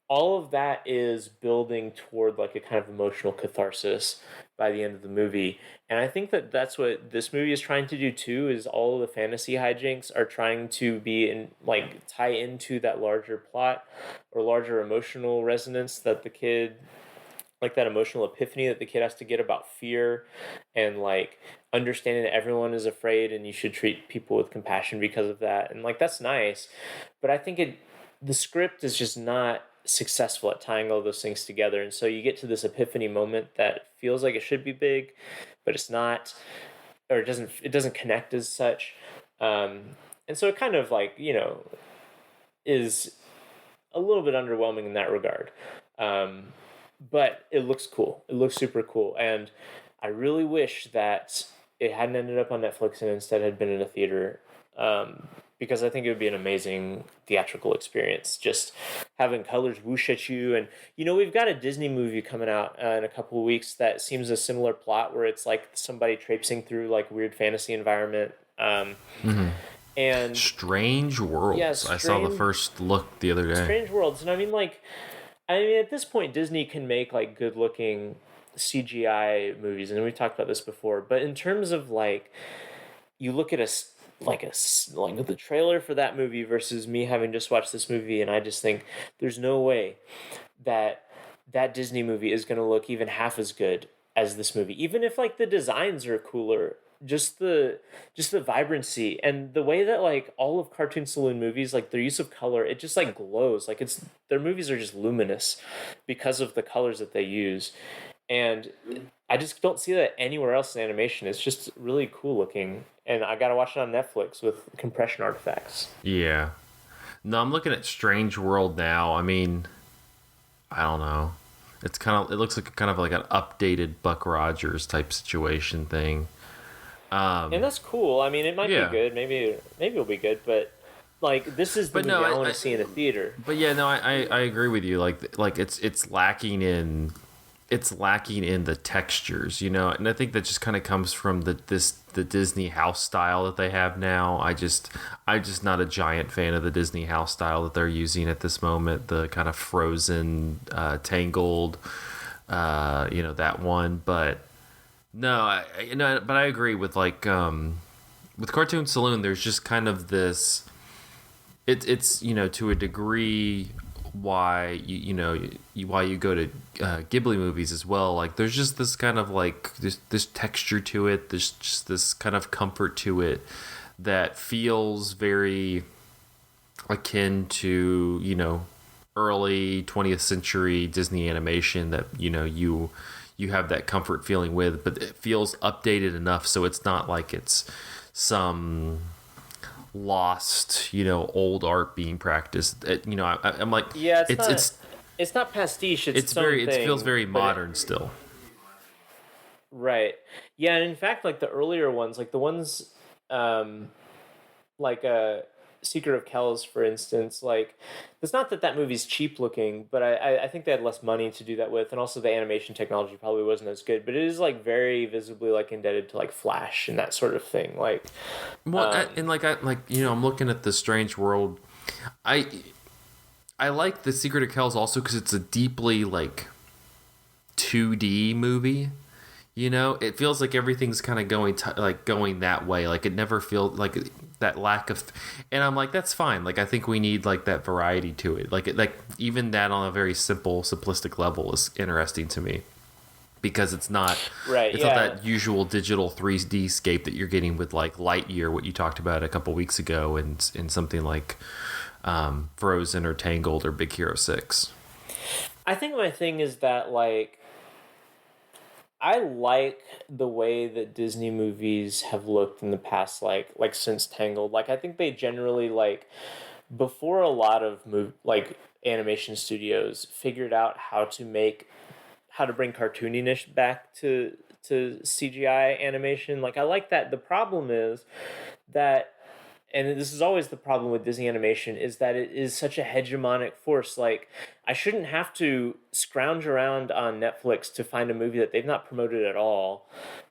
all of that is building toward like a kind of emotional catharsis by the end of the movie. And I think that that's what this movie is trying to do too, is all of the fantasy hijinks are trying to be in like tie into that larger plot or larger emotional resonance that the kid like that emotional epiphany that the kid has to get about fear and like understanding that everyone is afraid and you should treat people with compassion because of that. And like that's nice, but I think the script is just not successful at tying all those things together. And so you get to this epiphany moment that feels like it should be big, but it's not, or it doesn't connect as such. And so it kind of like, is a little bit underwhelming in that regard. Um, but it looks cool. It looks super cool, and I really wish that it hadn't ended up on Netflix and instead had been in a theater, because I think it would be an amazing theatrical experience. Just having colors whoosh at you, and we've got a Disney movie coming out in a couple of weeks that seems a similar plot where it's like somebody traipsing through like weird fantasy environment. And Strange yeah, Worlds. I saw the first look the other day. Strange Worlds, and I mean, at this point, Disney can make like good looking CGI movies, and we've talked about this before. But in terms of like, you look at like the trailer for that movie versus me having just watched this movie, and I just think there's no way that that Disney movie is going to look even half as good as this movie, even if like the designs are cooler. Just the vibrancy and the way that like all of Cartoon Saloon movies, like their use of color, it just like glows. Like it's their movies are just luminous because of the colors that they use. And I just don't see that anywhere else in animation. It's just really cool looking. And I gotta watch it on Netflix with compression artifacts. Yeah. No, I'm looking at Strange World now. I mean, I don't know. It looks like kind of like an updated Buck Rogers type situation thing. And that's cool. I mean, it might be Yeah. good. Maybe it'll be good. But like, this is the But movie no, I want to see in a theater. but yeah, no, I agree with you. Like it's lacking in the textures, and I think that just kind of comes from the Disney house style that they have now. I'm just not a giant fan of the Disney house style that they're using at this moment. The kind of Frozen, Tangled, that one. But no, but I agree with like with Cartoon Saloon. There's just kind of this. It's to a degree why why you go to Ghibli movies as well. Like there's just this kind of like this texture to it. There's just this kind of comfort to it that feels very akin to early 20th century Disney animation that you have that comfort feeling with, but it feels updated enough so it's not like it's some lost old art being practiced. I'm like, Yeah, it's not pastiche. It's it feels very modern still. Right. Yeah, and in fact, like the earlier ones, like the ones, like Secret of Kells, for instance, like it's not that that movie's cheap looking, but I think they had less money to do that with, and also the animation technology probably wasn't as good. But it is like very visibly like indebted to like Flash and that sort of thing. Like, And I'm looking at the Strange World. I like the Secret of Kells also because it's a deeply like 2D movie. It feels like everything's kind of going that way. Like it never feels like that lack of, and I'm like, that's fine. Like I think we need like that variety to it. Like even that on a very simple, simplistic level is interesting to me because it's not right. It's not that usual digital 3D scape that you're getting with like Lightyear, what you talked about a couple weeks ago, and in something like Frozen or Tangled or Big Hero 6. I think my thing is that like I like the way that Disney movies have looked in the past, like since Tangled. Like I think they generally like before a lot of like animation studios figured out how to bring cartooniness back to CGI animation. Like I like that. The problem is that and this is always the problem with Disney animation, is that it is such a hegemonic force. Like, I shouldn't have to scrounge around on Netflix to find a movie that they've not promoted at all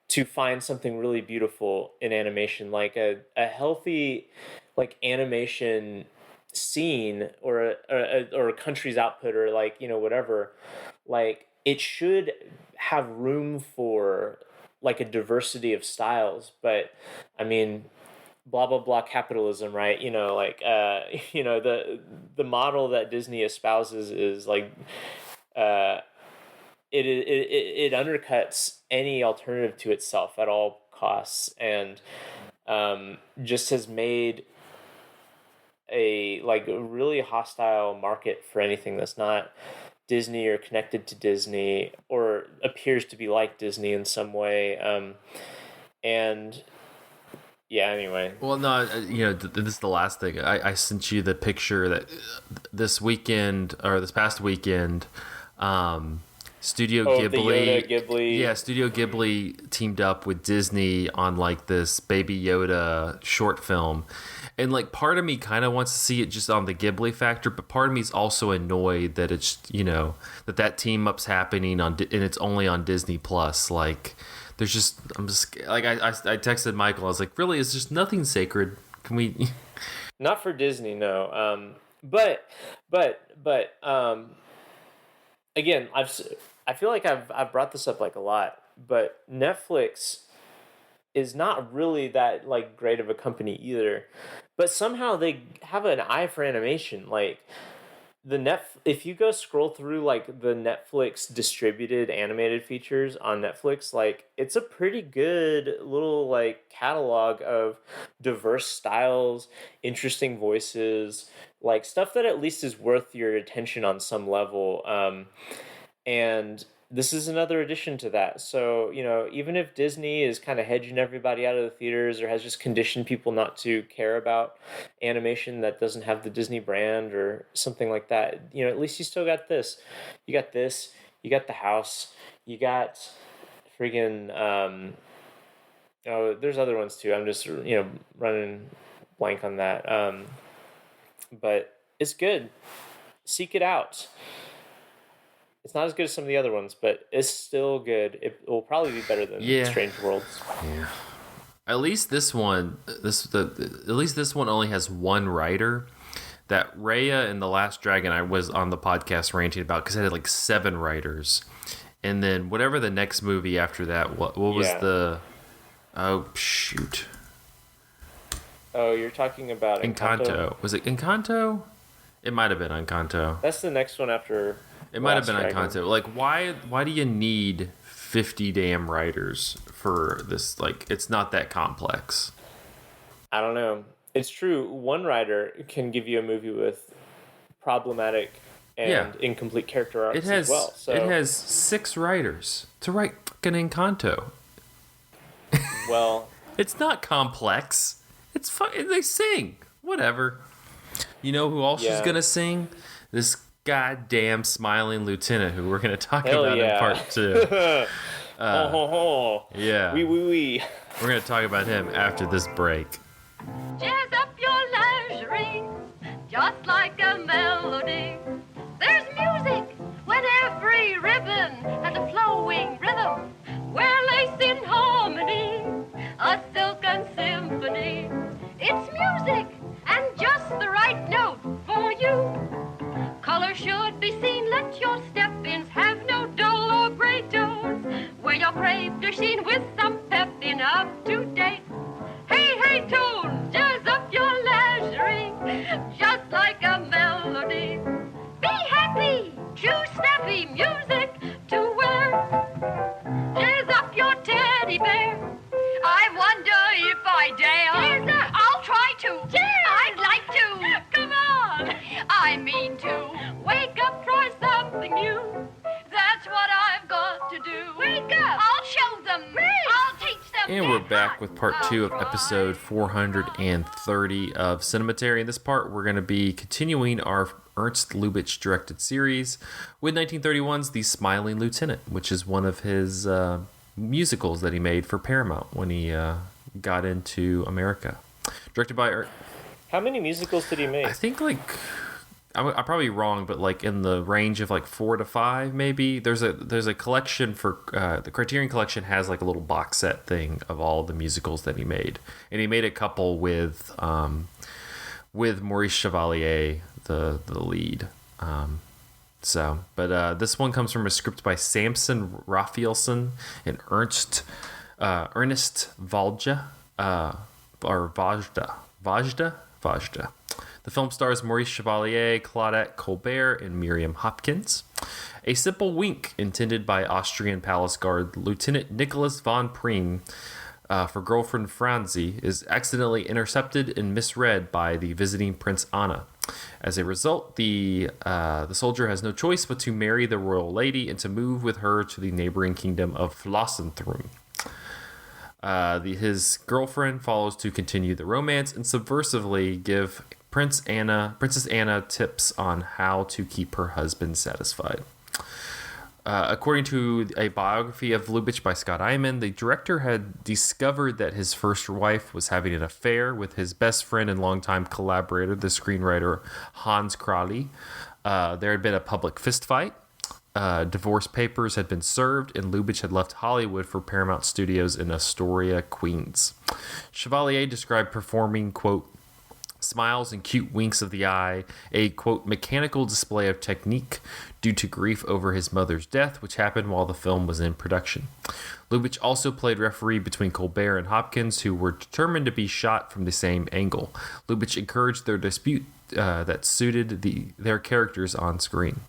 to find something really beautiful in animation. Like a healthy, like, animation scene, or a country's output, or, like, whatever, like, it should have room for, like, a diversity of styles. But I mean, blah blah blah capitalism, right? Like, the model that Disney espouses is like, it undercuts any alternative to itself at all costs, and just has made a, like, a really hostile market for anything that's not Disney or connected to Disney or appears to be like Disney in some way. And yeah, anyway. Well, no, this is the last thing. I sent you the picture that this weekend, or this past weekend, Studio Ghibli. The Yoda Ghibli. Yeah, Studio Ghibli teamed up with Disney on, like, this Baby Yoda short film. And, like, part of me kind of wants to see it just on the Ghibli factor, but part of me is also annoyed that it's, that team up's happening and it's only on Disney Plus. Like, I'm just like, I texted Michael. I was like, really, is just nothing sacred? Can we? Not for Disney, no. But again, I feel like I've brought this up, like, a lot, but Netflix is not really that, like, great of a company either, but somehow they have an eye for animation. Like, if you go scroll through, like, the Netflix distributed animated features on Netflix, like, it's a pretty good little, like, catalog of diverse styles, interesting voices, like, stuff that at least is worth your attention on some level. And this is another addition to that. So, even if Disney is kind of hedging everybody out of the theaters, or has just conditioned people not to care about animation that doesn't have the Disney brand or something like that, at least you still got this. You got this. You got The House. You got friggin'... there's other ones too. I'm just, running blank on that. But it's good. Seek it out. It's not as good as some of the other ones, but it's still good. It will probably be better than Strange Worlds. Yeah. At least this one, only has one writer. That Raya and the Last Dragon, I was on the podcast ranting about, because it had like 7 writers, and then whatever the next movie after that, what was the? Oh shoot! Oh, you're talking about Encanto. Was it Encanto? It might have been Encanto. That's the next one after. It might have been Encanto. Like, why do you need 50 damn writers for this? Like, it's not that complex. I don't know. It's true. One writer can give you a movie with problematic and incomplete character arcs as well. So it has 6 writers to write fucking Encanto. Well, it's not complex. It's fun. They sing. Whatever. You know who else is gonna sing? This goddamn Smiling Lieutenant, who we're going to talk about in part 2. Yeah. Wee. We're going to talk about him after this break. Jazz up your lingerie, just like a melody. There's music when every ribbon has a flowing rhythm. We're laced in harmony, a silken symphony. It's music and just the right note for you. Color should be seen, let your step-ins have no dull or gray tones. Where your crave are seen with some pep in up-to-date. Hey, tune, jazz up your lingerie, just like a melody. Be happy, choose snappy music to wear. Jazz up your teddy bear. I wonder if I dare. I'll try to. I'd like to. Come on. I mean to. Wake up, try something new. That's what I've got to do. Wake up. I'll show them. I'll teach them. And we're back with part 2 of episode 430 of Cinematary. In this part, we're going to be continuing our Ernst Lubitsch directed series with 1931's The Smiling Lieutenant, which is one of his musicals that he made for Paramount when he got into America. Directed by How many musicals did he make? I think like I'm probably wrong, but like in the range of like 4 to 5, maybe. There's a collection for the Criterion Collection has like a little box set thing of all the musicals that he made, and he made a couple with Maurice Chevalier, the lead. This one comes from a script by Samson Raphaelson and Ernst Vajda, or Vajda. The film stars Maurice Chevalier, Claudette Colbert, and Miriam Hopkins. A simple wink intended by Austrian palace guard Lieutenant Nicholas von Priem for girlfriend Franzi is accidentally intercepted and misread by the visiting Prince Anna. As a result, the soldier has no choice but to marry the royal lady and to move with her to the neighboring kingdom of Flossenthrum. His girlfriend follows to continue the romance and subversively give Princess Anna tips on how to keep her husband satisfied. According to a biography of Lubitsch by Scott Eyman, the director had discovered that his first wife was having an affair with his best friend and longtime collaborator, the screenwriter Hans Kraley. There had been a public fistfight. Divorce papers had been served, and Lubitsch had left Hollywood for Paramount Studios in Astoria, Queens. Chevalier described performing, quote, smiles and cute winks of the eye, a, quote, mechanical display of technique due to grief over his mother's death, which happened while the film was in production. Lubitsch also played referee between Colbert and Hopkins, who were determined to be shot from the same angle. Lubitsch encouraged their dispute that suited their characters on screen.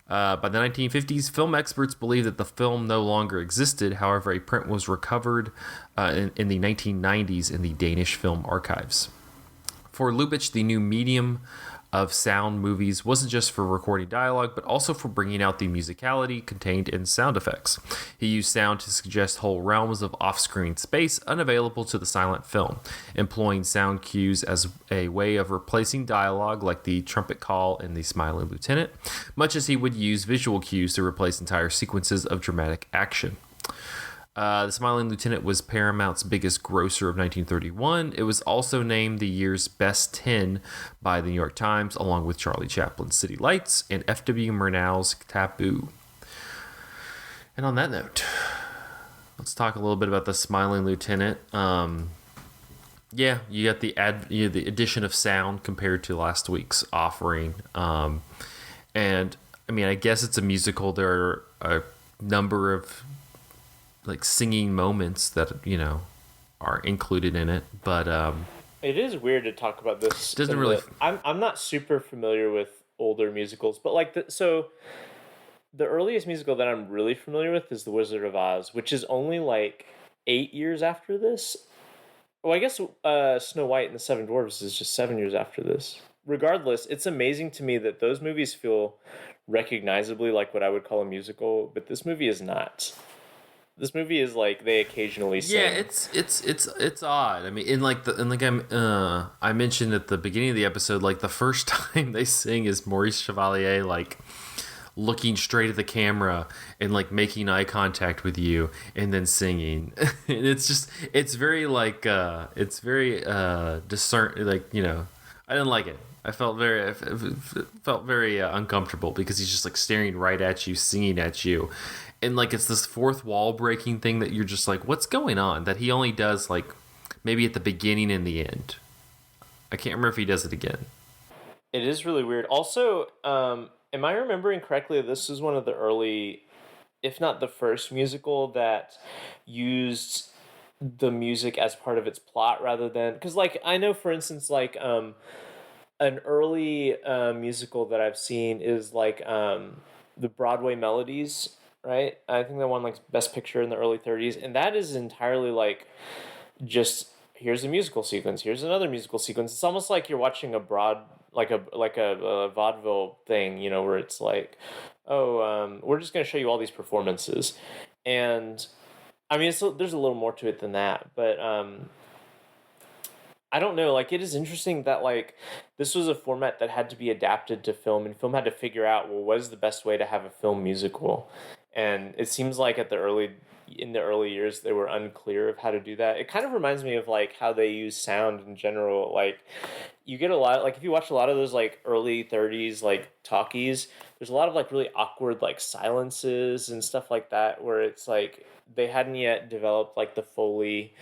By the 1950s, film experts believed that the film no longer existed. However, a print was recovered in the 1990s in the Danish Film Archives. For Lubitsch, the new medium of sound movies wasn't just for recording dialogue, but also for bringing out the musicality contained in sound effects. He used sound to suggest whole realms of off-screen space unavailable to the silent film, employing sound cues as a way of replacing dialogue like the trumpet call in The Smiling Lieutenant, much as he would use visual cues to replace entire sequences of dramatic action. The Smiling Lieutenant was Paramount's biggest grosser of 1931. It was also named the year's Best 10 by the New York Times, along with Charlie Chaplin's City Lights and F.W. Murnau's Taboo. And on that note, let's talk a little bit about The Smiling Lieutenant. You got the addition of sound compared to last week's offering. And, I mean, I guess it's a musical. There are a number of like singing moments that are included in it, but it is weird to talk about this. Doesn't really. I'm not super familiar with older musicals, but like the earliest musical that I'm really familiar with is The Wizard of Oz, which is only like 8 years after this. Well, I guess Snow White and the Seven Dwarfs is just 7 years after this. Regardless, it's amazing to me that those movies feel recognizably like what I would call a musical, but this movie is not. This movie is like they occasionally sing. Yeah, it's odd. I mean, I mentioned at the beginning of the episode, like the first time they sing is Maurice Chevalier like looking straight at the camera and like making eye contact with you and then singing. And it's very discern, like, I didn't like it. I felt very uncomfortable because he's just like staring right at you, singing at you. And like it's this fourth wall breaking thing that you're just like, what's going on? That he only does like maybe at the beginning and the end. I can't remember if he does it again. It is really weird. Also, am I remembering correctly? This is one of the early, if not the first musical that used the music as part of its plot rather than, because like I know, for instance, like an early musical that I've seen is like the Broadway Melodies. Right? I think that won like Best Picture in the early 30s, and that is entirely like just here's a musical sequence, here's another musical sequence. It's almost like you're watching a vaudeville thing, where it's like, we're just going to show you all these performances, and I mean, there's a little more to it than that, but I don't know, like it is interesting that like this was a format that had to be adapted to film, and film had to figure out, well, what is the best way to have a film musical. and it seems like in the early years they were unclear of how to do that. It kind of reminds me of like how they use sound in general. Like you get a lot, like if you watch a lot of those like early 30s like talkies, there's a lot of like really awkward like silences and stuff like that where it's like they hadn't yet developed like the Foley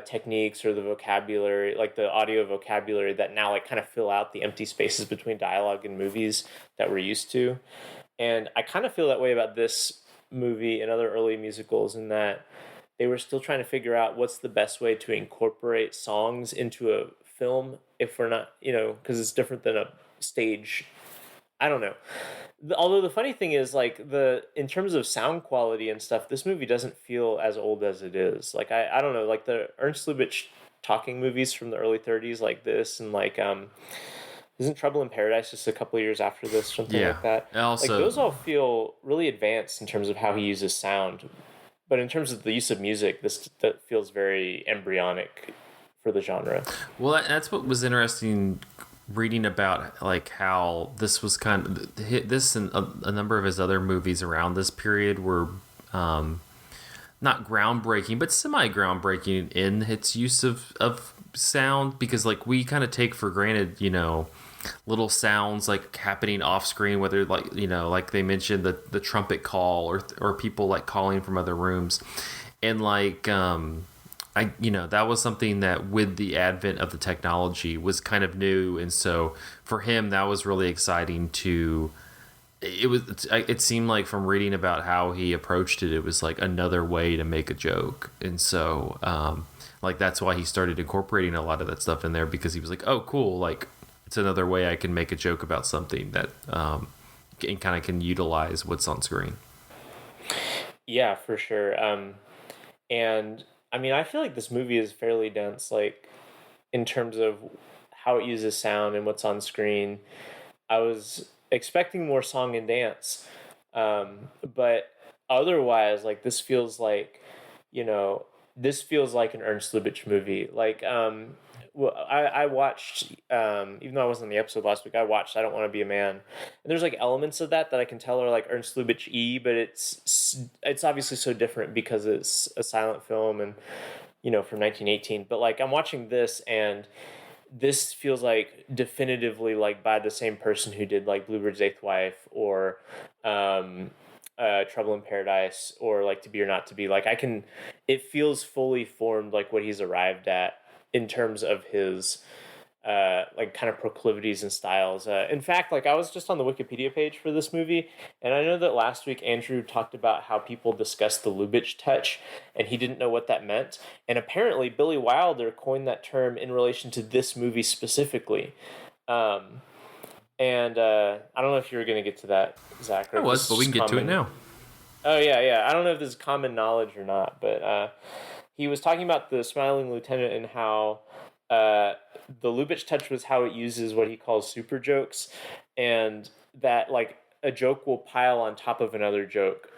techniques or the vocabulary, like the audio vocabulary that now like kind of fill out the empty spaces between dialogue and movies that we're used to. And I kind of feel that way about this movie and other early musicals in that they were still trying to figure out what's the best way to incorporate songs into a film if we're not, because it's different than a stage. I don't know. Although the funny thing is, like, in terms of sound quality and stuff, this movie doesn't feel as old as it is. Like, I don't know, like the Ernst Lubitsch talking movies from the early 30s, like this, and like isn't Trouble in Paradise just a couple of years after this, something like that? Also, like those all feel really advanced in terms of how he uses sound, but in terms of the use of music, that feels very embryonic for the genre. Well, that's what was interesting reading about, like how this was kind of this and a number of his other movies around this period were not groundbreaking, but semi-groundbreaking in its use of sound, because like we kind of take for granted, little sounds like happening off screen, whether like, like they mentioned the trumpet call or people like calling from other rooms. And like, that was something that with the advent of the technology was kind of new. And so for him, that was really exciting it seemed like from reading about how he approached it, it was like another way to make a joke. And so, like, that's why he started incorporating a lot of that stuff in there, because he was like, oh, cool. Like, it's another way I can make a joke about something that, and kind of can utilize what's on screen. Yeah, for sure. And I mean, I feel like this movie is fairly dense, like in terms of how it uses sound and what's on screen. I was expecting more song and dance, but otherwise, like this feels like an Ernst Lubitsch movie. Like, I watched, even though I wasn't on the episode last week, I watched I Don't Want to Be a Man, and there's like elements of that I can tell are like Ernst Lubitsch-y, but it's obviously so different because it's a silent film and from 1918. But like I'm watching this, and this feels like definitively like by the same person who did like Bluebird's Eighth Wife or Trouble in Paradise or like To Be or Not to Be. Like it feels fully formed like what he's arrived at in terms of his like kind of proclivities and styles. In fact, like I was just on the Wikipedia page for this movie, and I know that last week Andrew talked about how people discussed the Lubitsch touch, and he didn't know what that meant. And apparently Billy Wilder coined that term in relation to this movie specifically. And I don't know if you were going to get to that, Zach. I was, but we can get to it now. Oh, yeah. I don't know if this is common knowledge or not, but he was talking about the Smiling Lieutenant and how the Lubitsch touch was how it uses what he calls super jokes, and that like a joke will pile on top of another joke,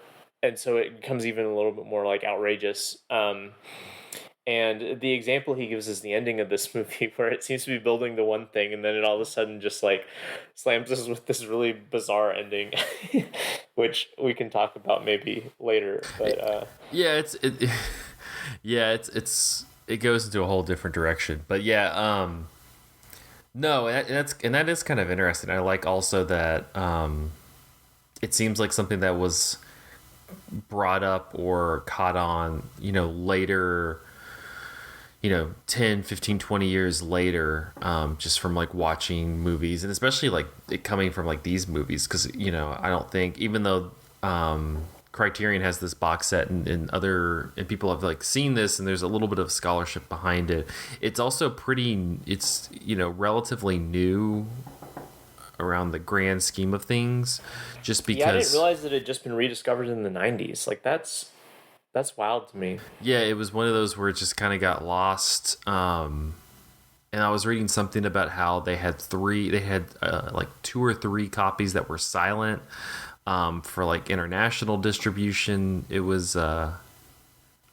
and so it becomes even a little bit more like outrageous. And the example he gives is the ending of this movie, where it seems to be building to one thing, and then it all of a sudden just like slams us with this really bizarre ending, which we can talk about maybe later. But it goes into a whole different direction. But yeah, no, that is kind of interesting. I like also that it seems like something that was brought up or caught on, later, 10, 15, 20 years later, just from like watching movies, and especially like it coming from like these movies, because I don't think, even though Criterion has this box set and people have like seen this and there's a little bit of scholarship behind it, it's also it's relatively new around the grand scheme of things, just because I didn't realize that it had just been rediscovered in the 90s. Like that's wild to me. Yeah, it was one of those where it just kind of got lost. And I was reading something about how they had like 2 or 3 copies that were silent for like international distribution. It was I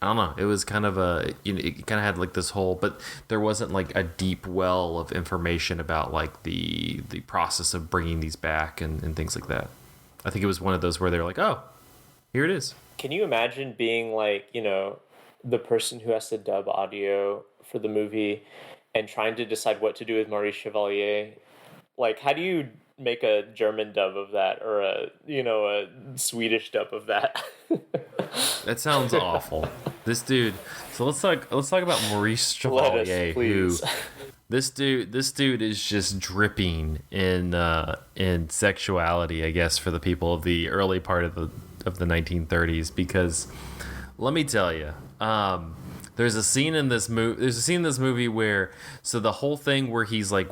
don't know, it was kind of it kind of had like this whole, but there wasn't like a deep well of information about like the process of bringing these back and things like that. I think it was one of those where they're like, oh, here it is. Can you imagine being like, the person who has to dub audio for the movie and trying to decide what to do with Maurice Chevalier? Like, how do you make a German dub of that, or a Swedish dub of that? That sounds awful. This dude. So let's talk about Maurice Chevalier, please. who this dude is just dripping in sexuality, I guess, for the people of the early part of the 1930s, because let me tell you, there's a scene in this movie where, so the whole thing where he's like,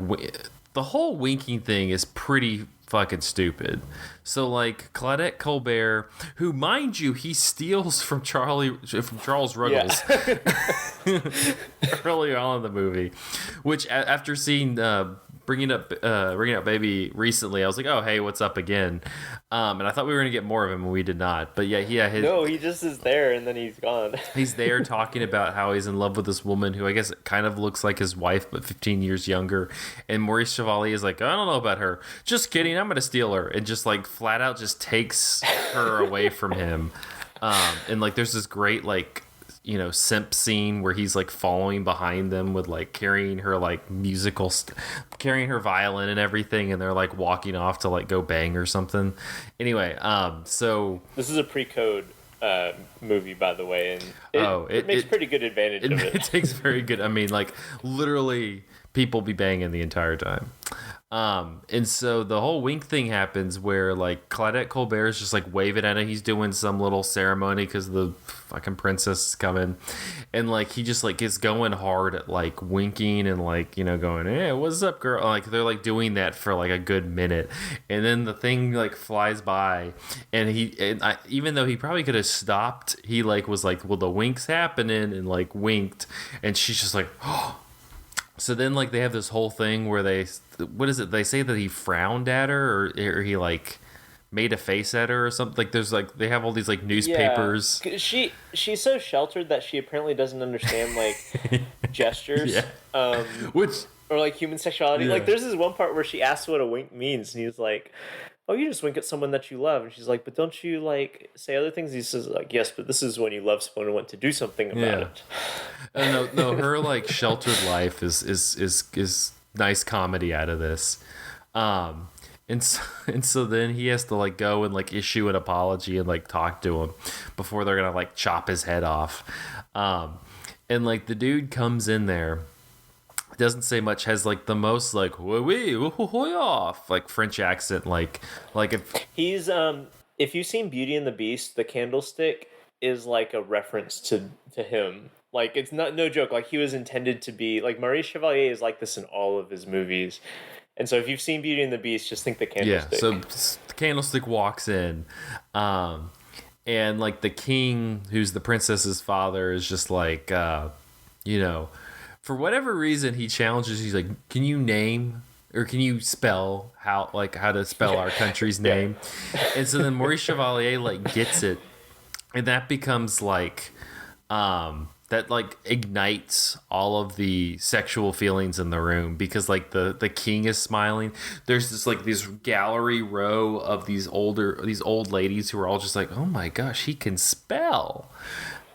the whole winking thing is pretty fucking stupid. So like Claudette Colbert, who, mind you, he steals from Charles Ruggles earlier on in the movie, which after seeing bringing up Baby recently, I was like, oh hey, what's up again? And I thought we were gonna get more of him, and we did not. But yeah, no, he just is there and then he's gone. He's there talking about how he's in love with this woman who I guess kind of looks like his wife, but 15 years younger. And Maurice Chevalier is like, I don't know about her. Just kidding, I'm gonna steal her, and just like flat out just takes her away from him. And like there's this great like, simp scene where he's like following behind them with like carrying her like carrying her violin and everything, and they're like walking off to like go bang or something. Anyway, so this is a pre-code movie, by the way, and it makes pretty good advantage of it. It takes very good. I mean, like literally, people be banging the entire time. And so the whole wink thing happens where like Claudette Colbert is just like waving at him. He's doing some little ceremony because the fucking princess is coming, and like he just like is going hard at like winking and like going, hey, what's up, girl? Like they're like doing that for like a good minute, and then the thing like flies by, and even though he probably could have stopped, he like was like, well, the wink's happening, and like winked, and she's just like, oh. So then, like, they have this whole thing where they say that he frowned at her, or he, like, made a face at her or something. Like, there's, like, they have all these, like, newspapers. Yeah. She's so sheltered that she apparently doesn't understand, like, gestures. Yeah. Or, like, human sexuality. Yeah. Like, there's this one part where she asks what a wink means, and he's like, oh, you just wink at someone that you love. And she's like, but don't you, like, say other things? He says, like, yes, but this is when you love someone and want to do something about it. No, her, like, sheltered life is nice comedy out of this. And so then he has to, like, go and, like, issue an apology and, like, talk to him before they're gonna, like, chop his head off. And, like, the dude comes in there, doesn't say much, has like the most like off like French accent, like if he's if you've seen Beauty and the Beast, the candlestick is like a reference to him. Like it's no joke. Like he was intended to be like Maurice Chevalier is like this in all of his movies. And so if you've seen Beauty and the Beast, just think the candlestick. Yeah, so the candlestick walks in, and like the king, who's the princess's father, is just like for whatever reason, he challenges. He's like, "Can you name or can you spell how to spell our country's name?" And so then Maurice Chevalier like gets it, and that becomes like that like ignites all of the sexual feelings in the room, because like the king is smiling. There's this gallery row of these old ladies who are all just like, "Oh my gosh, he can spell."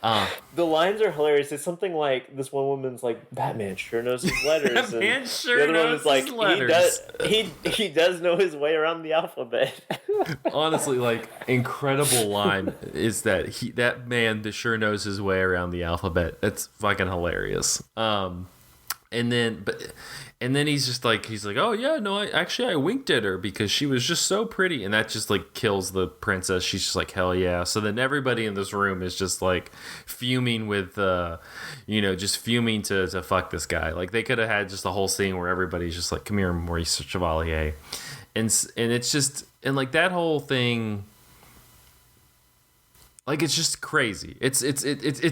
The lines are hilarious. It's something like this one woman's like, Batman sure knows his letters. Batman sure knows his letters. He does know his way around the alphabet. Honestly, like, incredible line is that man sure knows his way around the alphabet. It's fucking hilarious. And then he's like, oh yeah, no, I winked at her because she was just so pretty, and that just like kills the princess. She's just like, hell yeah. So then everybody in this room is just like fuming with, just fuming to fuck this guy. Like they could have had just a whole scene where everybody's just like, come here, Maurice Chevalier, and it's just, and like that whole thing. Like it's just crazy. It's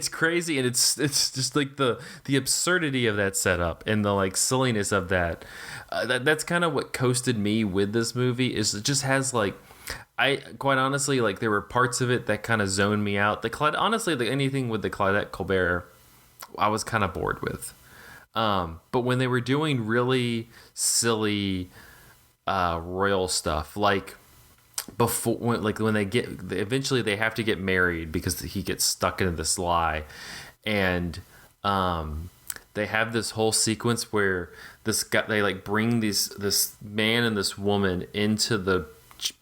crazy, and it's just like the absurdity of that setup and the like silliness of that. That's kind of what coasted me with this movie. Is it just has like, I quite honestly, like there were parts of it that kind of zoned me out. Anything with the Claudette Colbert, I was kind of bored with. But when they were doing really silly royal stuff, like before when they get eventually they have to get married because he gets stuck into this lie, and they have this whole sequence where they like bring this man and this woman into the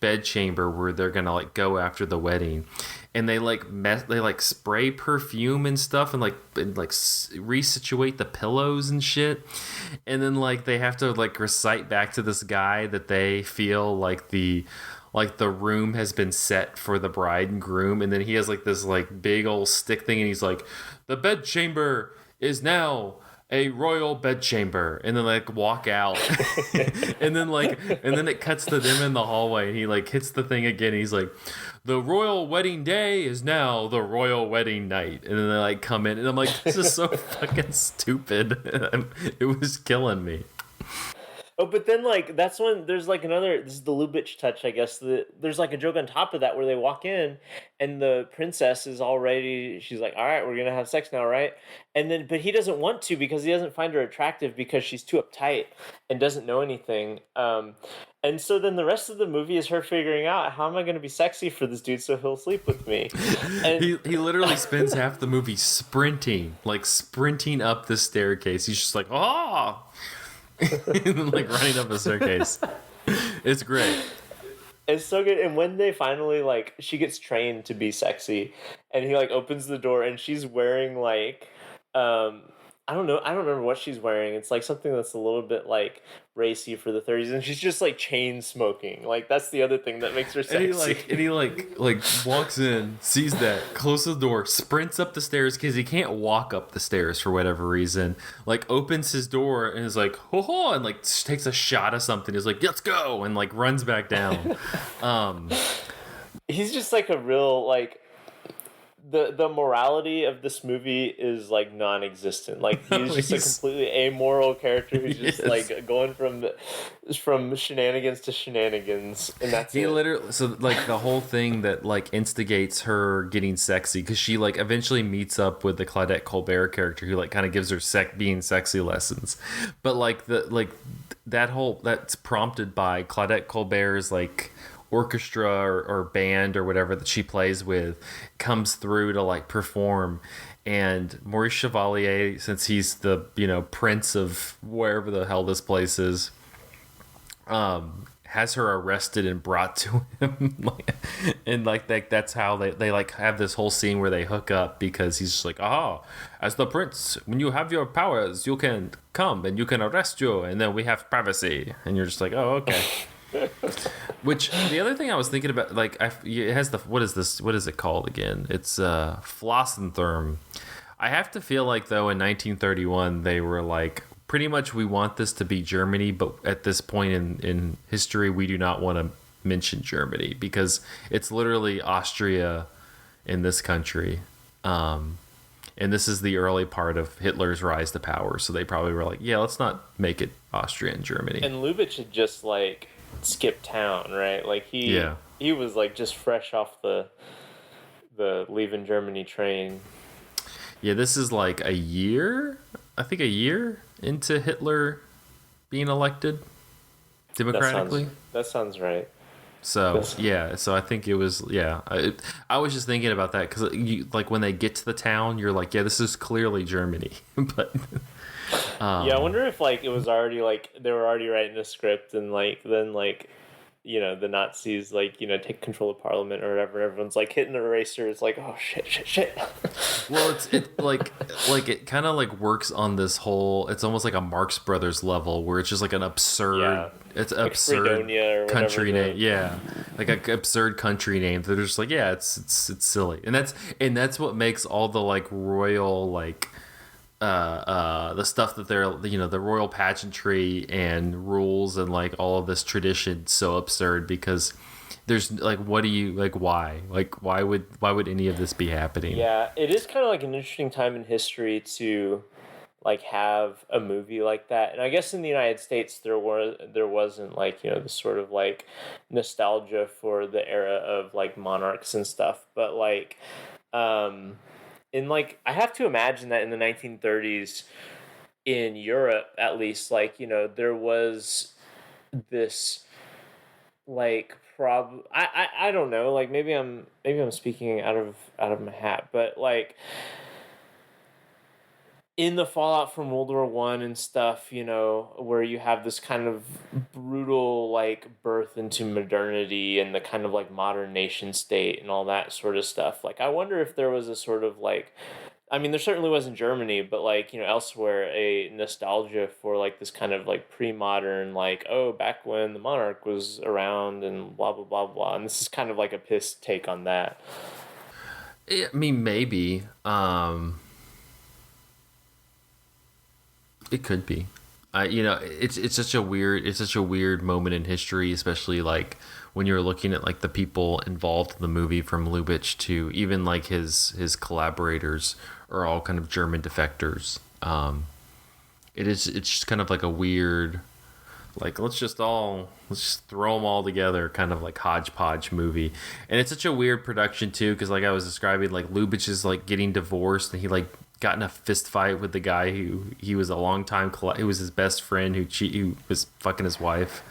bed chamber where they're gonna like go after the wedding, and they like spray perfume and stuff and resituate the pillows and shit, and then like they have to like recite back to this guy that they feel like the room has been set for the bride and groom, and then he has like this like big old stick thing, and he's like, the bed chamber is now a royal bedchamber, and then like walk out and then it cuts to them in the hallway, and he like hits the thing again, and he's like, the royal wedding day is now the royal wedding night, and then they like come in, and I'm like, this is so fucking stupid. It was killing me. Oh, but then, like, that's when there's, like, another... This is the Lubitsch touch, I guess. There's, like, a joke on top of that where they walk in, and the princess is already... She's like, all right, we're going to have sex now, right? And then... But he doesn't want to because he doesn't find her attractive because she's too uptight and doesn't know anything. And so then the rest of the movie is her figuring out, how am I going to be sexy for this dude so he'll sleep with me? And he literally spends half the movie sprinting up the staircase. He's just like, oh... like running up a staircase. It's great. It's so good. And when they finally, like, she gets trained to be sexy, and he like opens the door, and she's wearing like I don't remember what she's wearing. It's like something that's a little bit like racy for the 30s, and she's just like chain smoking. Like that's the other thing that makes her sexy. And he walks in, sees that, closes the door, sprints up the stairs because he can't walk up the stairs for whatever reason. Like opens his door and is like, ho ho, and like takes a shot of something. He's like, let's go, and like runs back down. He's just like a real like. The morality of this movie is like non-existent. Like he's just a completely amoral character who's just like going from shenanigans to shenanigans, and that's it. Literally, so like the whole thing that like instigates her getting sexy, because she like eventually meets up with the Claudette Colbert character who like kind of gives her being sexy lessons, but like that's prompted by Claudette Colbert's like orchestra or band or whatever that she plays with comes through to like perform, and Maurice Chevalier, since he's the prince of wherever the hell this place is, has her arrested and brought to him. And that's how they like have this whole scene where they hook up, because he's just like, as the prince, when you have your powers, you can come and you can arrest you, and then we have privacy, and you're just like, oh, okay. Which the other thing I was thinking about, like, it has what is it called again? It's Flossentherm. I have to feel like though in 1931 they were like, pretty much we want this to be Germany, but at this point in history we do not want to mention Germany because it's literally Austria in this country. And this is the early part of Hitler's rise to power, so they probably were like, yeah, let's not make it Austria and Germany. And Lubitsch had just like skipped town, right? Like he was like just fresh off the leaving Germany train. Yeah, this is like a year into Hitler being elected democratically. That sounds right. So so I think it was I was just thinking about that because like when they get to the town, you're like, yeah, this is clearly Germany, but. I wonder if like it was already like they were already writing a script, and like then like the Nazis like take control of Parliament or whatever. Everyone's like hitting the eraser. It's like, oh shit. Well, it like it kind of like works on this whole. It's almost like a Marx Brothers level where it's just like an absurd. It's like absurd country name. Like an absurd country name. They're just like, it's silly, and that's what makes all the like royal like. The stuff that they're the royal pageantry and rules and like all of this tradition so absurd, because there's like, what do you like, why would any of this be happening? It is kind of like an interesting time in history to like have a movie like that. And I guess in the United States there wasn't like this sort of like nostalgia for the era of like monarchs and stuff, but like in like, I have to imagine that in the 1930s in Europe, at least, like, there was this like I don't know, like maybe I'm speaking out of my hat, but like in the fallout from World War One and stuff, you know, where you have this kind of brutal like birth into modernity and the kind of like modern nation state and all that sort of stuff. Like I wonder if there was a sort of like, I mean, there certainly was in Germany, but like, you know, elsewhere, a nostalgia for like this kind of like pre-modern, like, oh, back when the monarch was around and blah, blah, blah, blah. And this is kind of like a piss take on that. I mean, maybe. It could be. You know, it's such a weird moment in history, especially like when you're looking at like the people involved in the movie, from Lubitsch to even like his collaborators are all kind of German defectors. It's just kind of like a weird, like let's just throw them all together, kind of like hodgepodge movie. And it's such a weird production too, because like I was describing, like Lubitsch is like getting divorced and he like got in a fist fight with the guy who he was a long time who was his best friend who was fucking his wife.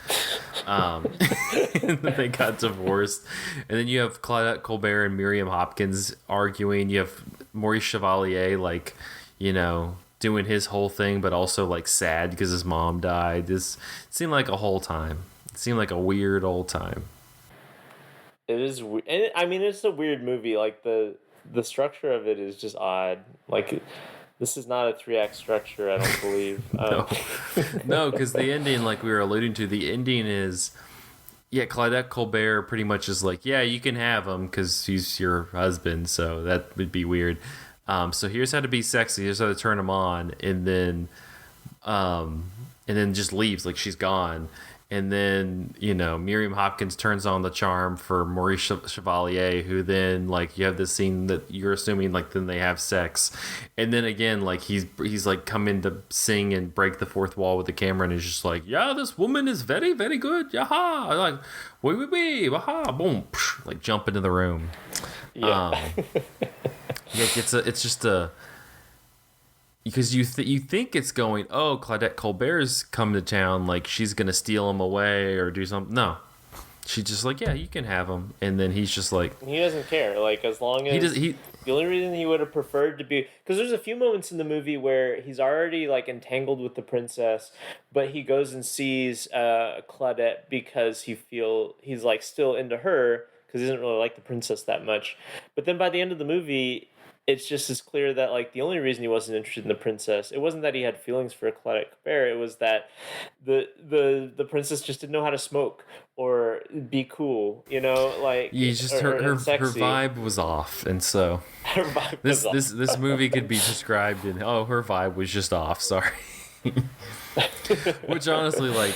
And then they got divorced. And then you have Claudette Colbert and Miriam Hopkins arguing. You have Maurice Chevalier, like, you know, doing his whole thing, but also like sad because his mom died. This seemed like a whole time. It seemed like a weird old time. It is, and I mean, it's a weird movie. Like the structure of it is just odd. Like, this is not a 3-act structure, I don't believe. No, because the ending, like we were alluding to, the ending is, yeah, Claudette Colbert pretty much is like, yeah, you can have him because he's your husband, so that would be weird. So here's how to be sexy, here's how to turn him on, and then just leaves, like she's gone. And then, you know, Miriam Hopkins turns on the charm for Maurice Chevalier, who then, like, you have this scene that you're assuming, like, then they have sex. And then again, like, he's like, come in to sing and break the fourth wall with the camera, and he's just like, yeah, this woman is very, very good. Yaha. Like, wee, waha, boom. Like, jump into the room. Yeah. It's just a... Because you think it's going, oh, Claudette Colbert's come to town, like she's gonna steal him away or do something. No, she's just like, yeah, you can have him, and then he's just like, he doesn't care. Like, as long as the only reason he would have preferred to be, because there's a few moments in the movie where he's already like entangled with the princess, but he goes and sees Claudette because he's like still into her because he doesn't really like the princess that much. But then by the end of the movie, it's just as clear that like the only reason he wasn't interested in the princess, it wasn't that he had feelings for Claudette Colbert, it was that the princess just didn't know how to smoke or be cool, you know, like her vibe was off, and so her vibe was off. This movie could be described in, oh, her vibe was just off. Sorry. Which honestly, like,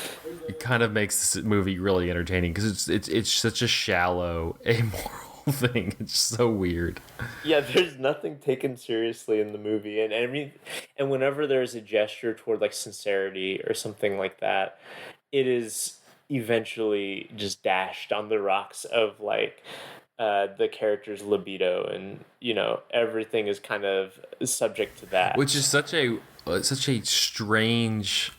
it kind of makes this movie really entertaining because it's such a shallow, amoral thing. It's so weird. Yeah, there's nothing taken seriously in the movie, and whenever there's a gesture toward like sincerity or something like that, it is eventually just dashed on the rocks of like the character's libido, and you know, everything is kind of subject to that, which is such a strange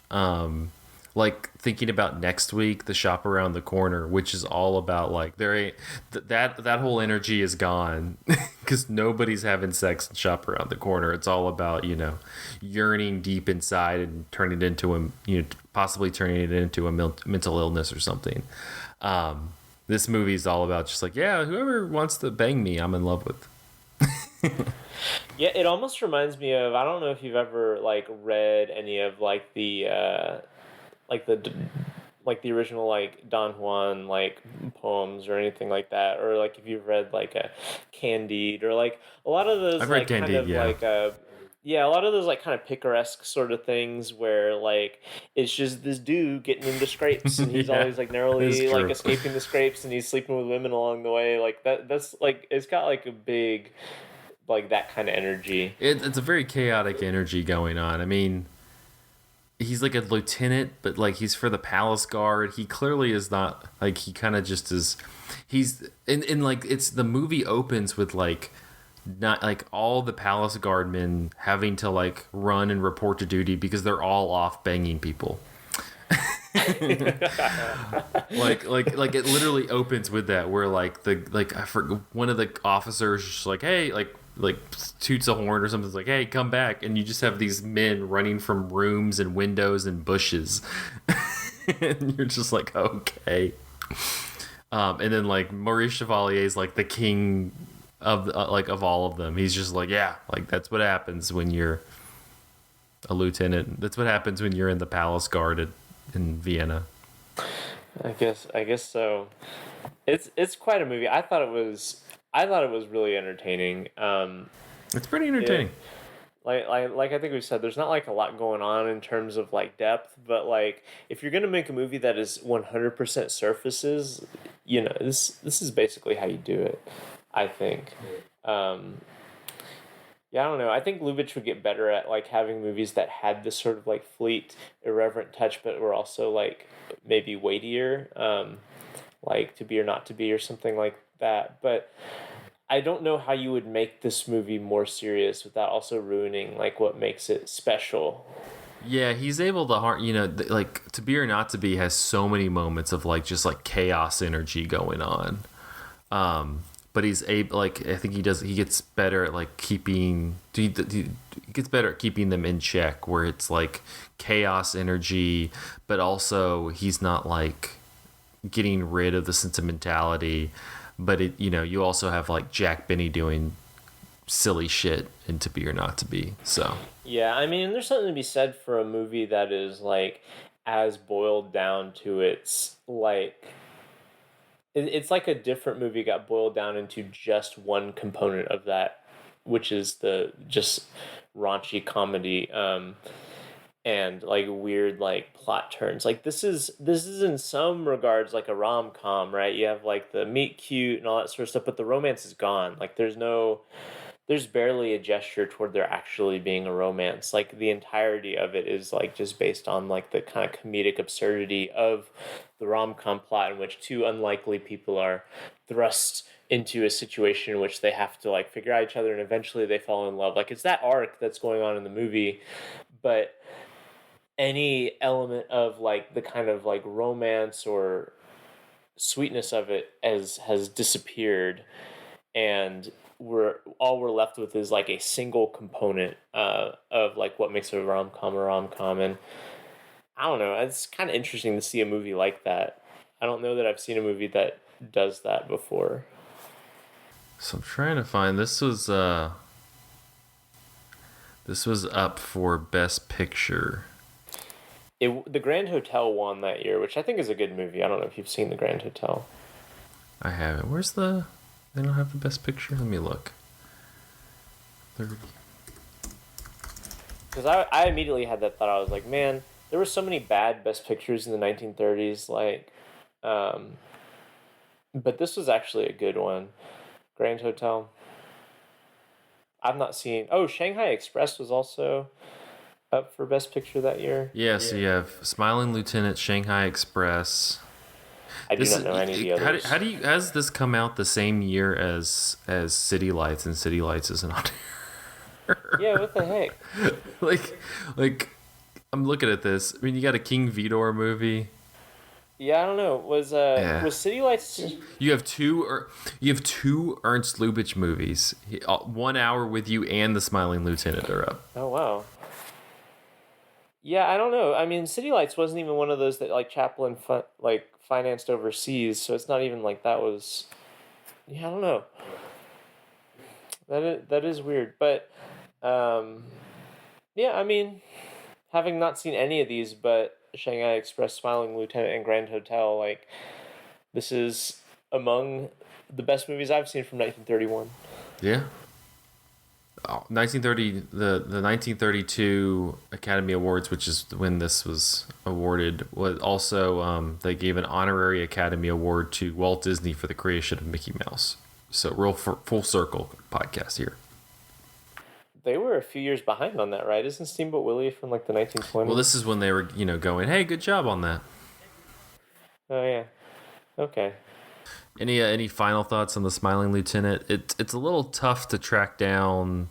like thinking about Next Week, The Shop Around the Corner, which is all about like that whole energy is gone because nobody's having sex and Shop Around the Corner. It's all about, you know, yearning deep inside and turning it into possibly turning it into a mental illness or something. This movie is all about just like, yeah, whoever wants to bang me, I'm in love with. Yeah, it almost reminds me of, I don't know if you've ever like read any of like the original like Don Juan like poems or anything like that, or like if you've read like a Candide or like a lot of those, I've read Candide, kind of yeah. like a lot of those like kind of picaresque sort of things where like it's just this dude getting into scrapes and he's always like narrowly like escaping the scrapes and he's sleeping with women along the way. Like that's like, it's got like a big like that kind of energy. It's a very chaotic energy going on. I mean, he's like a lieutenant, but like he's for the palace guard. He clearly is not, like, he kind of just is. He's in like, it's, the movie opens with like not like all the palace guardmen having to like run and report to duty because they're all off banging people. like it literally opens with that, where like I forget, one of the officers just like, hey, like toots a horn or something. It's like, hey, come back, and you just have these men running from rooms and windows and bushes, and you're just like, okay. And then like Maurice Chevalier is like the king of of all of them. He's just like, yeah, like that's what happens when you're a lieutenant. That's what happens when you're in the palace guard in Vienna. I guess so. It's quite a movie. I thought it was really entertaining. It's pretty entertaining. Like I think we said, there's not like a lot going on in terms of like depth, but like if you're gonna make a movie that is 100% surfaces, you know, this is basically how you do it, I think. Yeah, I don't know. I think Lubitsch would get better at like having movies that had this sort of like fleet, irreverent touch, but were also like maybe weightier, like To Be or Not to Be or something like that. But I don't know how you would make this movie more serious without also ruining like what makes it special. Yeah, he's able to like To Be or Not to Be has so many moments of like just like chaos energy going on. But he's able, like, I think he gets better at like he gets better at keeping them in check, where it's like chaos energy, but also he's not like getting rid of the sentimentality. But you also have like Jack Benny doing silly shit in To Be or Not to Be. So yeah, I mean, there's something to be said for a movie that is like as boiled down to its like. It's like a different movie got boiled down into just one component of that, which is the just raunchy comedy, and like weird like plot turns. Like this is in some regards like a rom-com, right? You have like the meet cute and all that sort of stuff, but the romance is gone. Like there's barely a gesture toward there actually being a romance. Like the entirety of it is like just based on like the kind of comedic absurdity of the rom-com plot, in which two unlikely people are thrust into a situation in which they have to like figure out each other, and eventually they fall in love. Like it's that arc that's going on in the movie, but any element of like the kind of like romance or sweetness of it has disappeared, and we're left with is like a single component of like what makes a rom-com, and I don't know, it's kind of interesting to see a movie like that. I don't know that I've seen a movie that does that before. So I'm trying to find, this was up for Best Picture. The Grand Hotel won that year, which I think is a good movie. I don't know if you've seen The Grand Hotel. I haven't. They don't have the Best Picture? Let me look. 30. Because I immediately had that thought. I was like, man, there were so many bad Best Pictures in the 1930s. Like, but this was actually a good one. Grand Hotel. I've not seen... Oh, Shanghai Express was also up for Best Picture that year. Yeah, so you have Smiling Lieutenant, Shanghai Express. I do not know any of the others. Has this come out the same year as City Lights, and City Lights isn't on here? Yeah, what the heck? like I'm looking at this. I mean, you got a King Vidor movie. Yeah, I don't know. Was City Lights? You have two Ernst Lubitsch movies. 1 Hour with You and The Smiling Lieutenant are up. Oh wow. Yeah, I don't know. I mean, City Lights wasn't even one of those that like Chaplin financed overseas, so it's not even like that was. Yeah, I don't know. That is weird, but yeah, I mean, having not seen any of these, but Shanghai Express, Smiling Lieutenant, and Grand Hotel, like this is among the best movies I've seen from 1931. Yeah. 1930, the 1932 Academy Awards, which is when this was awarded, was also they gave an honorary Academy Award to Walt Disney for the creation of Mickey Mouse. So real full circle podcast here. They were a few years behind on that, right? Isn't Steamboat Willie from like the 1920s? Well, this is when they were, going, hey, good job on that. Oh yeah. Okay. Any final thoughts on The Smiling Lieutenant? It's a little tough to track down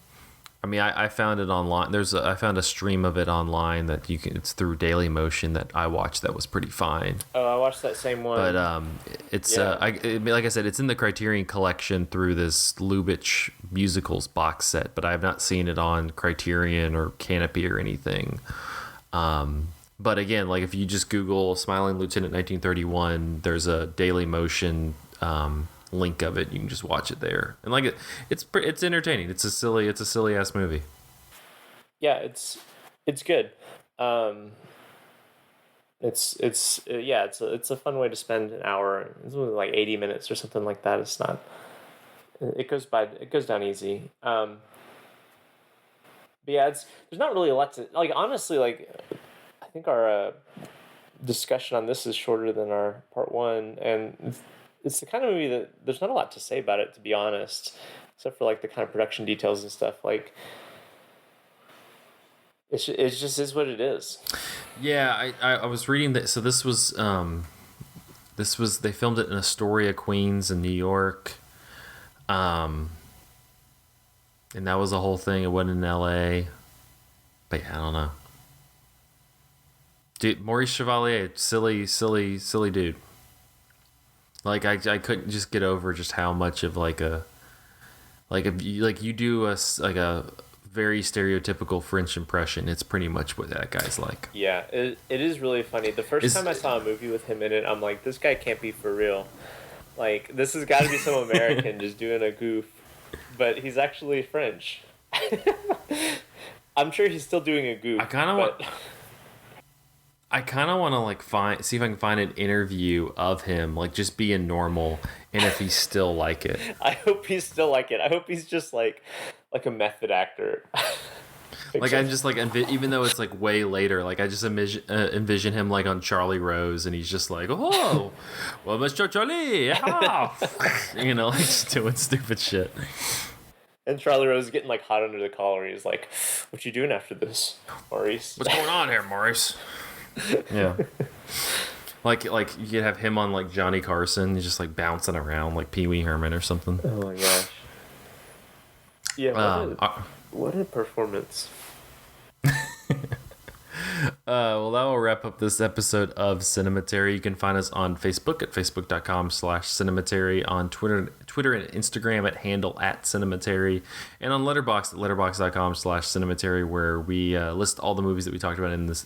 I mean, I found it online. I found a stream of it online that you can. It's through Daily Motion that I watched. That was pretty fine. Oh, I watched that same one. But it's like I said, it's in the Criterion Collection through this Lubitsch musicals box set. But I have not seen it on Criterion or Canopy or anything. But again, like if you just Google "Smiling Lieutenant 1931," there's a Daily Motion link of it. You can just watch it there, and like it's entertaining. It's a silly ass movie. Yeah, it's good. It's a fun way to spend an hour. It's only like 80 minutes or something like that. It's not. It goes down easy. But yeah, there's not really a lot to like. Honestly, like I think our discussion on this is shorter than our part one, and it's the kind of movie that there's not a lot to say about it, to be honest, except for like the kind of production details and stuff. Like it just is what it is. Yeah, I was reading that. So this was they filmed it in Astoria, Queens, in New York, and that was the whole thing. It wasn't in L.A. But yeah, I don't know. Dude, Maurice Chevalier, silly dude. Like I couldn't just get over just how much of you do a very stereotypical French impression. It's pretty much what that guy's like. Yeah, it is really funny. The first time I saw a movie with him in it, I'm like, this guy can't be for real. Like this has got to be some American just doing a goof, but he's actually French. I'm sure he's still doing a goof. I kind of want to like see if I can find an interview of him, like just being normal, and if he's still like it. I hope he's still like it. I hope he's just like a method actor. Like I'm just like even though it's like way later, like I just envision him like on Charlie Rose, and he's just like, oh, well, Mr. Charlie, you know, like just doing stupid shit. And Charlie Rose is getting like hot under the collar. He's like, "What you doing after this, Maurice? What's going on here, Maurice?" Yeah. Like you could have him on like Johnny Carson, he's just like bouncing around like Pee Wee Herman or something. Oh my gosh. Yeah, what a performance. Well, that will wrap up this episode of Cinematary. You can find us on Facebook at facebook.com/Cinematary, on Twitter and Instagram at handle @Cinematary, and on Letterboxd at letterboxd.com/Cinematary, where we list all the movies that we talked about in this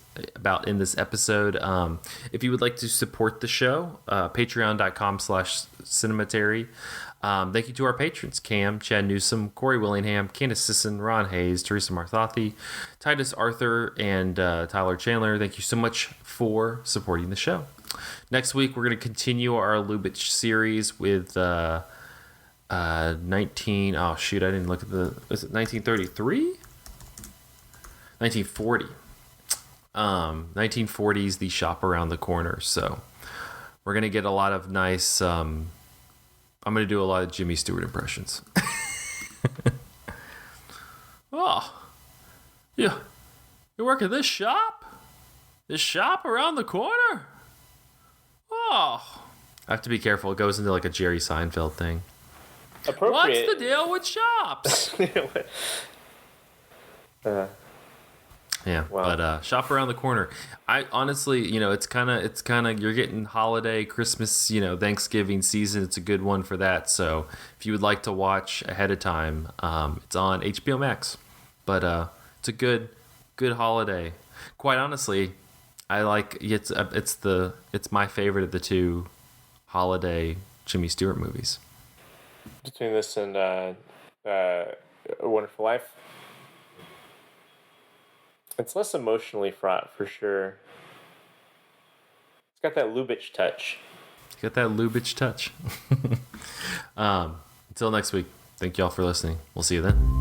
episode. If you would like to support the show, patreon.com/Cinematary. Thank you to our patrons: Cam, Chad Newsom, Corey Willingham, Candace Sisson, Ron Hayes, Teresa Marthathi, Titus Arthur, and Tyler Chandler. Thank you so much for supporting the show. Next week, we're going to continue our Lubitsch series with 19... Oh, shoot, I didn't look at the... Is it 1933? 1940. 1940's The Shop Around the Corner. So we're going to get a lot of nice... I'm going to do a lot of Jimmy Stewart impressions. Oh, yeah. You work at this shop? This shop around the corner? Oh. I have to be careful. It goes into like a Jerry Seinfeld thing. Appropriate. What's the deal with shops? Yeah, wow. But shop around the corner. I honestly, it's kind of you're getting holiday, Christmas, Thanksgiving season. It's a good one for that. So if you would like to watch ahead of time, it's on HBO Max. But it's a good holiday. Quite honestly, I like it's my favorite of the two holiday Jimmy Stewart movies. Between this and A Wonderful Life. It's less emotionally fraught, for sure. It's got that Lubitsch touch. Until next week, thank y'all for listening. We'll see you then.